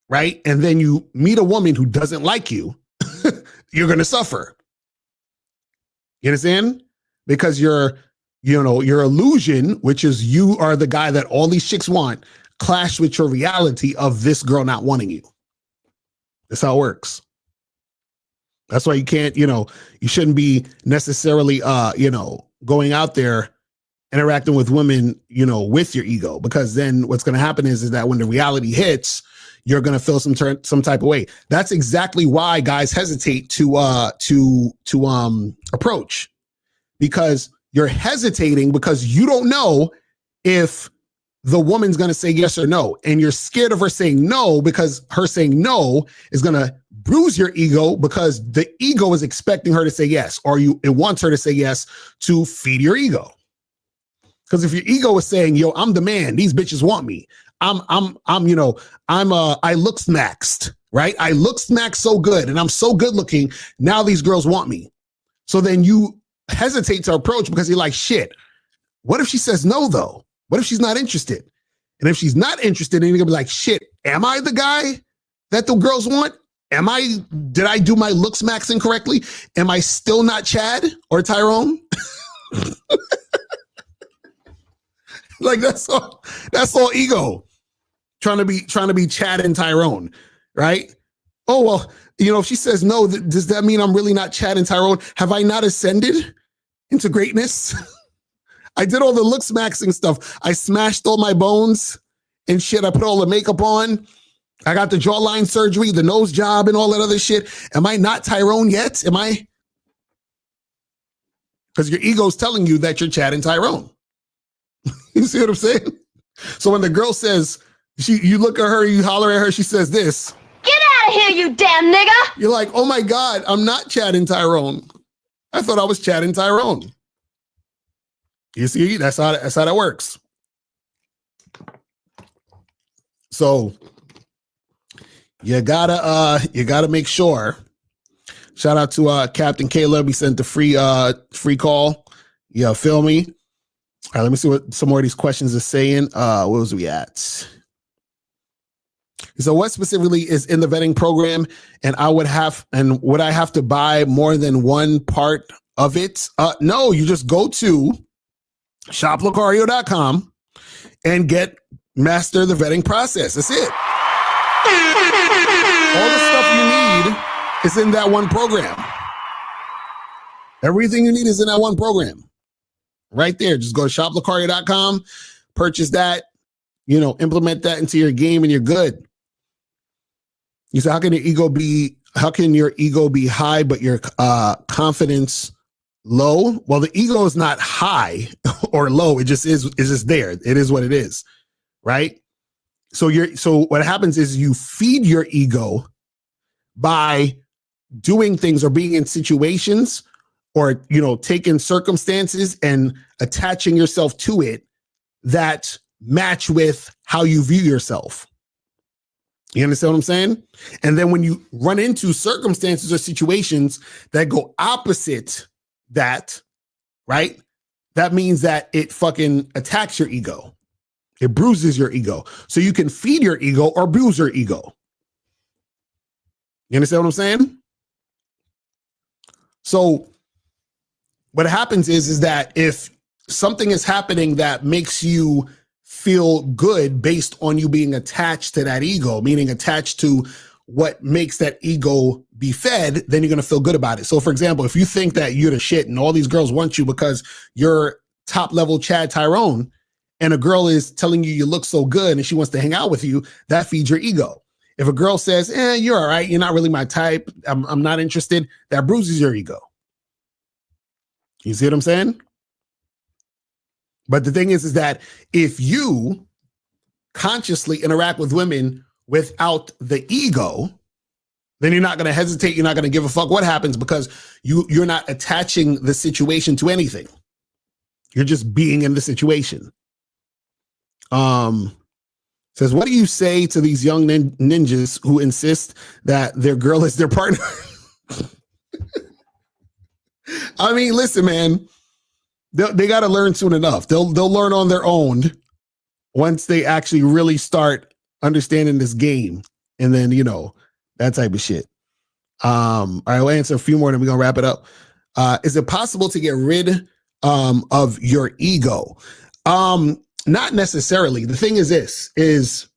right? And then you meet a woman who doesn't like you, you're going to suffer. You understand? Because your illusion, which is you are the guy that all these chicks want, clashed with your reality of this girl not wanting you. That's how it works. That's why you can't, you shouldn't be necessarily, going out there interacting with women, with your ego, because then what's going to happen is that when the reality hits, you're going to feel some type of way. That's exactly why guys hesitate to approach, because you're hesitating because you don't know if the woman's going to say yes or no. And you're scared of her saying no, because her saying no is going to bruise your ego, because the ego is expecting her to say yes, or it wants her to say yes to feed your ego. Because if your ego is saying, yo, I'm the man, these bitches want me. I look maxed, right? I look maxed so good and I'm so good looking. Now these girls want me. So then you hesitate to approach because you're like, shit, what if she says no though? What if she's not interested? And if she's not interested, then you're gonna be like, shit, am I the guy that the girls want? Did I do my looks maxing correctly? Am I still not Chad or Tyrone? Like that's all ego. Trying to be Chad and Tyrone, right? Oh, well, if she says no, does that mean I'm really not Chad and Tyrone? Have I not ascended into greatness? I did all the looks maxing stuff. I smashed all my bones and shit. I put all the makeup on. I got the jawline surgery, the nose job, and all that other shit. Am I not Tyrone yet? Am I? Because your ego's telling you that you're Chad and Tyrone. You see what I'm saying? So when the girl says, you look at her, you holler at her, she says this. Get out of here, you damn nigga! You're like, oh my God, I'm not Chad and Tyrone. I thought I was Chad and Tyrone. You see, that's how that works. So you gotta make sure. Shout out to Captain Caleb. He sent the free call. Yeah, feel me. All right, let me see what some more of these questions are saying. Where was we at? So what specifically is in the vetting program? And would I have to buy more than one part of it? No, you just go to shoplocario.com and master the vetting process. That's it. All the stuff you need is in that one program. Everything you need is in that one program. Right there. Just go to shoplocario.com, purchase that, implement that into your game, and you're good. You say, how can your ego be high, but your confidence low? Well, the ego is not high or low. It just is. It's just there. It is what it is. Right. So what happens is you feed your ego by doing things or being in situations or, taking circumstances and attaching yourself to it that match with how you view yourself. You understand what I'm saying? And then when you run into circumstances or situations that go opposite that, right? That means that it fucking attacks your ego. It bruises your ego. So you can feed your ego or bruise your ego. You understand what I'm saying? So what happens is that if something is happening that makes you feel good based on you being attached to that ego, meaning attached to what makes that ego be fed, then you're going to feel good about it. So for example, if you think that you're the shit and all these girls want you because you're top level Chad Tyrone and a girl is telling you look so good and she wants to hang out with you, that feeds your ego. If a girl says, you're all right, you're not really my type, I'm not interested, that bruises your ego. You see what I'm saying? But the thing is that if you consciously interact with women without the ego, then you're not going to hesitate. You're not going to give a fuck what happens because you're not attaching the situation to anything. You're just being in the situation. Says, what do you say to these young ninjas who insist that their girl is their partner? I mean, listen, man, they got to learn soon enough. They'll learn on their own once they actually really start understanding this game. And then, that type of shit. All right, we'll answer a few more and then we're going to wrap it up. Is it possible to get rid of your ego? Not necessarily. The thing is is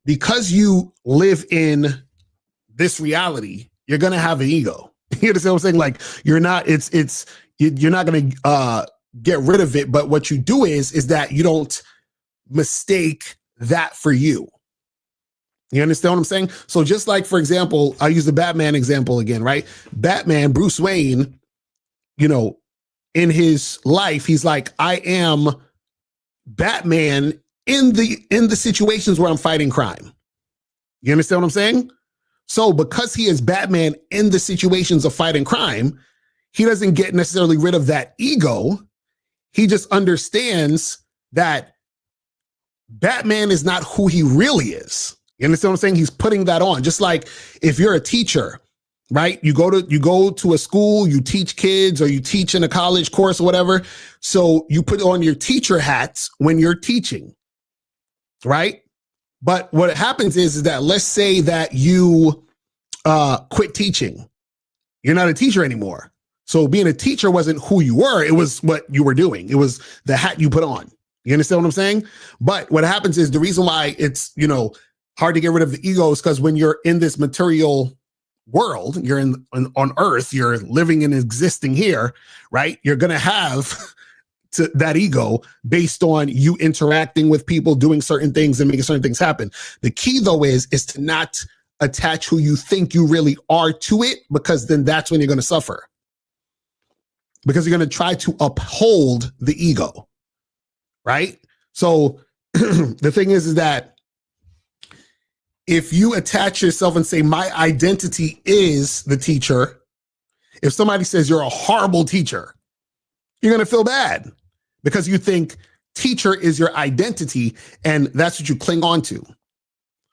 because you live in this reality, you're going to have an ego. You understand what I'm saying? Like you're not, you're not going to get rid of it. But what you do is that you don't mistake that for you. You understand what I'm saying? So just like, for example, I use the Batman example again, right? Batman, Bruce Wayne, you know, in his life, he's like, I am Batman in the situations where I'm fighting crime. You understand what I'm saying? So because he is Batman in the situations of fighting crime, he doesn't get necessarily rid of that ego. He just understands that Batman is not who he really is. You understand what I'm saying? He's putting that on. Just like if you're a teacher, right? You go to a school, you teach kids, or you teach in a college course or whatever. So you put on your teacher hats when you're teaching, right? But what happens is that let's say that you quit teaching. You're not a teacher anymore. So being a teacher wasn't who you were. It was what you were doing. It was the hat you put on. You understand what I'm saying? But what happens is the reason why it's, hard to get rid of the ego is because when you're in this material world, you're on earth, you're living and existing here, right? You're going to have that ego based on you interacting with people, doing certain things and making certain things happen. The key though is to not attach who you think you really are to it, because then that's when you're going to suffer. Because you're going to try to uphold the ego, right? So the thing is that if you attach yourself and say, my identity is the teacher, if somebody says you're a horrible teacher, you're going to feel bad because you think teacher is your identity and that's what you cling on to.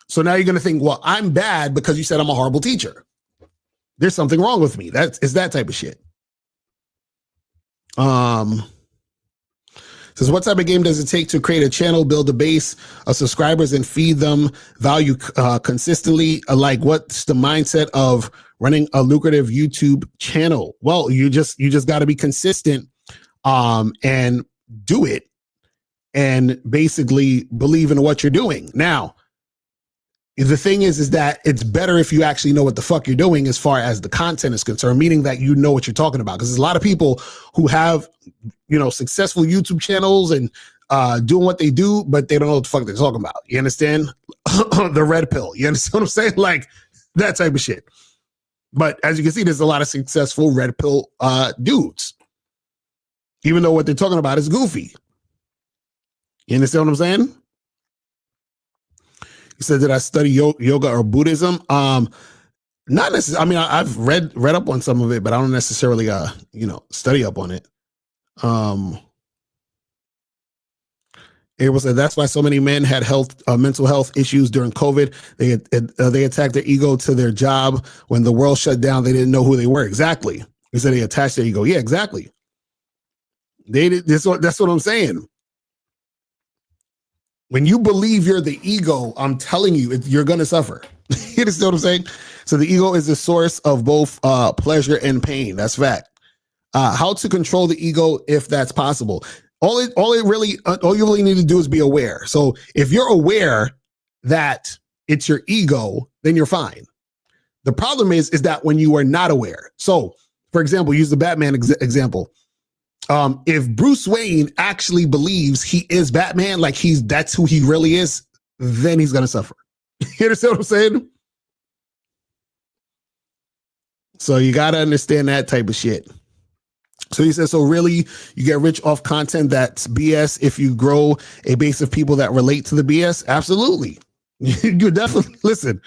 So now you're going to think, well, I'm bad because you said I'm a horrible teacher. There's something wrong with me. It's that type of shit. Says, what type of game does it take to create a channel, build a base of subscribers, and feed them value consistently? Like, what's the mindset of running a lucrative YouTube channel? Well, you just got to be consistent and do it, and basically believe in what you're doing. Now, the thing is that it's better if you actually know what the fuck you're doing as far as the content is concerned, meaning that you know what you're talking about. Because there's a lot of people who have, successful YouTube channels and doing what they do, but they don't know what the fuck they're talking about. You understand? The red pill. You understand what I'm saying? Like that type of shit. But as you can see, there's a lot of successful red pill dudes, even though what they're talking about is goofy. You understand what I'm saying? He said, did I study yoga or Buddhism? Not necessarily. I mean, I've read up on some of it, but I don't necessarily, study up on it. Abel said, that's why so many men had mental health issues during COVID. They attacked their ego to their job. When the world shut down, they didn't know who they were. Exactly. He said they attached their ego. Yeah, exactly. That's what I'm saying. When you believe you're the ego, I'm telling you, you're going to suffer. You understand what I'm saying? So the ego is the source of both pleasure and pain. That's fact. How to control the ego if that's possible. All you really need to do is be aware. So if you're aware that it's your ego, then you're fine. The problem is that when you are not aware. So, for example, use the Batman example. If Bruce Wayne actually believes he is Batman, like that's who he really is, then he's gonna suffer. You understand what I'm saying? So you gotta understand that type of shit. So he says, so really, you get rich off content that's BS if you grow a base of people that relate to the BS? Absolutely. You definitely listen,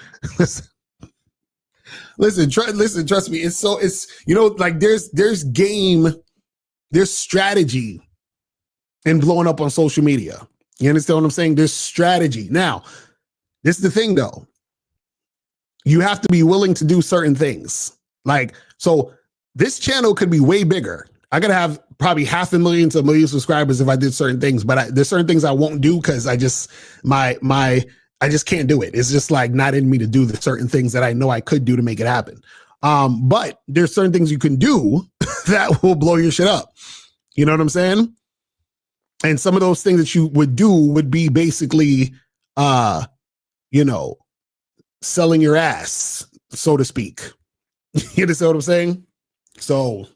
trust me. There's strategy in blowing up on social media. You understand what I'm saying? There's strategy. Now, this is the thing though. You have to be willing to do certain things. So this channel could be way bigger. I could have probably 500,000 to 1 million subscribers if I did certain things, but there's certain things I won't do because I just can't do it. It's just like not in me to do the certain things that I know I could do to make it happen. But there's certain things you can do that will blow your shit up. You know what I'm saying? And some of those things that you would do would be basically, selling your ass, so to speak. You understand what I'm saying? So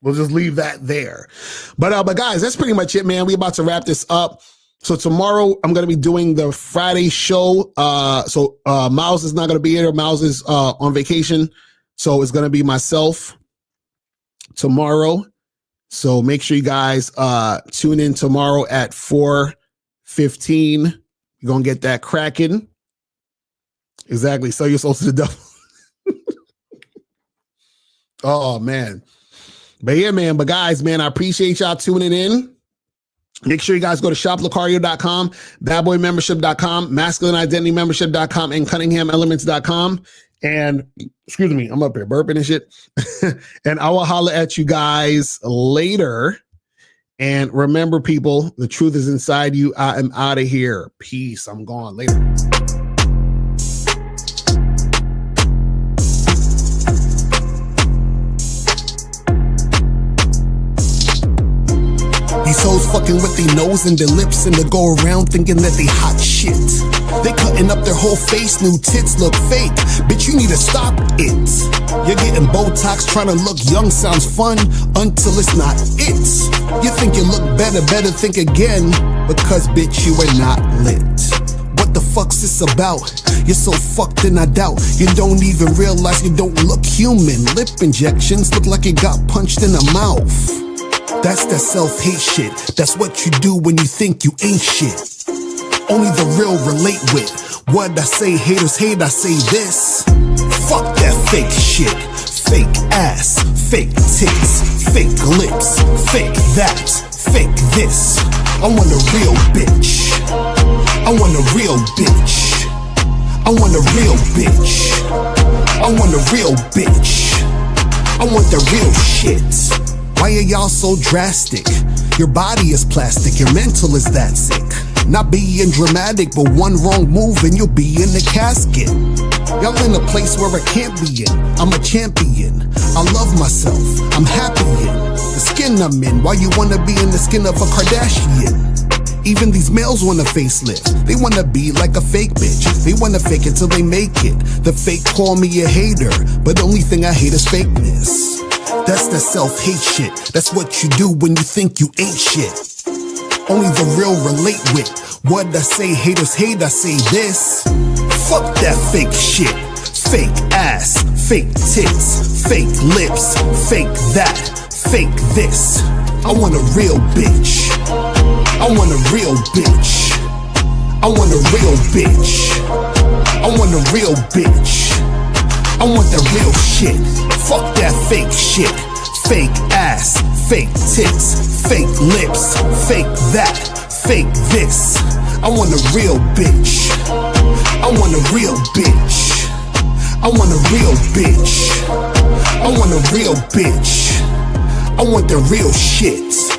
we'll just leave that there. But guys, that's pretty much it, man. We about to wrap this up. So tomorrow I'm going to be doing the Friday show. Miles is not going to be here. Miles is on vacation. So it's going to be myself tomorrow. So make sure you guys tune in tomorrow at 4:15. You're going to get that cracking. Exactly. Sell your soul to the devil. Oh, man. But yeah, man. But guys, man, I appreciate y'all tuning in. Make sure you guys go to shoplocario.com, badboymembership.com, masculineidentitymembership.com, and cunninghamelements.com. And excuse me, I'm up here burping and shit. And I will holler at you guys later. And remember, people, the truth is inside you. I am out of here. Peace. I'm gone later. These hoes fucking with their nose and their lips and they go around thinking that they hot shit. They cutting up their whole face, new tits look fake. Bitch, you need to stop it. You're getting Botox, trying to look young sounds fun until it's not it. You think you look better think again, because bitch, you are not lit. What the fuck's this about? You're so fucked and I doubt you don't even realize you don't look human. Lip injections look like you got punched in the mouth. That's that self-hate shit. That's what you do when you think you ain't shit. Only the real relate with. What I say, haters hate, I say this. Fuck that fake shit. Fake ass, fake tits, fake lips, fake that, fake this. I want a real bitch. I want a real bitch. I want a real bitch. I want a real bitch. I want the real shit. Why are y'all so drastic? Your body is plastic, your mental is that sick. Not being dramatic, but one wrong move and you'll be in the casket. Y'all in a place where I can't be in. I'm a champion. I love myself. I'm happy in the skin I'm in. Why you wanna be in the skin of a Kardashian? Even these males want a facelift. They want to be like a fake bitch. They want to fake it till they make it. The fake call me a hater, but the only thing I hate is fakeness. That's the self-hate shit. That's what you do when you think you ain't shit. Only the real relate with. What I say, haters hate, I say this. Fuck that fake shit. Fake ass, fake tits, fake lips, fake that, fake this. I want a real bitch. I want a real bitch. I want a real bitch. I want a real bitch. I want the real shit. Fuck that fake shit. Fake ass, fake tits, fake lips, fake that, fake this. I want a real bitch. I want a real bitch. I want a real bitch. I want a real bitch. I want the real shit.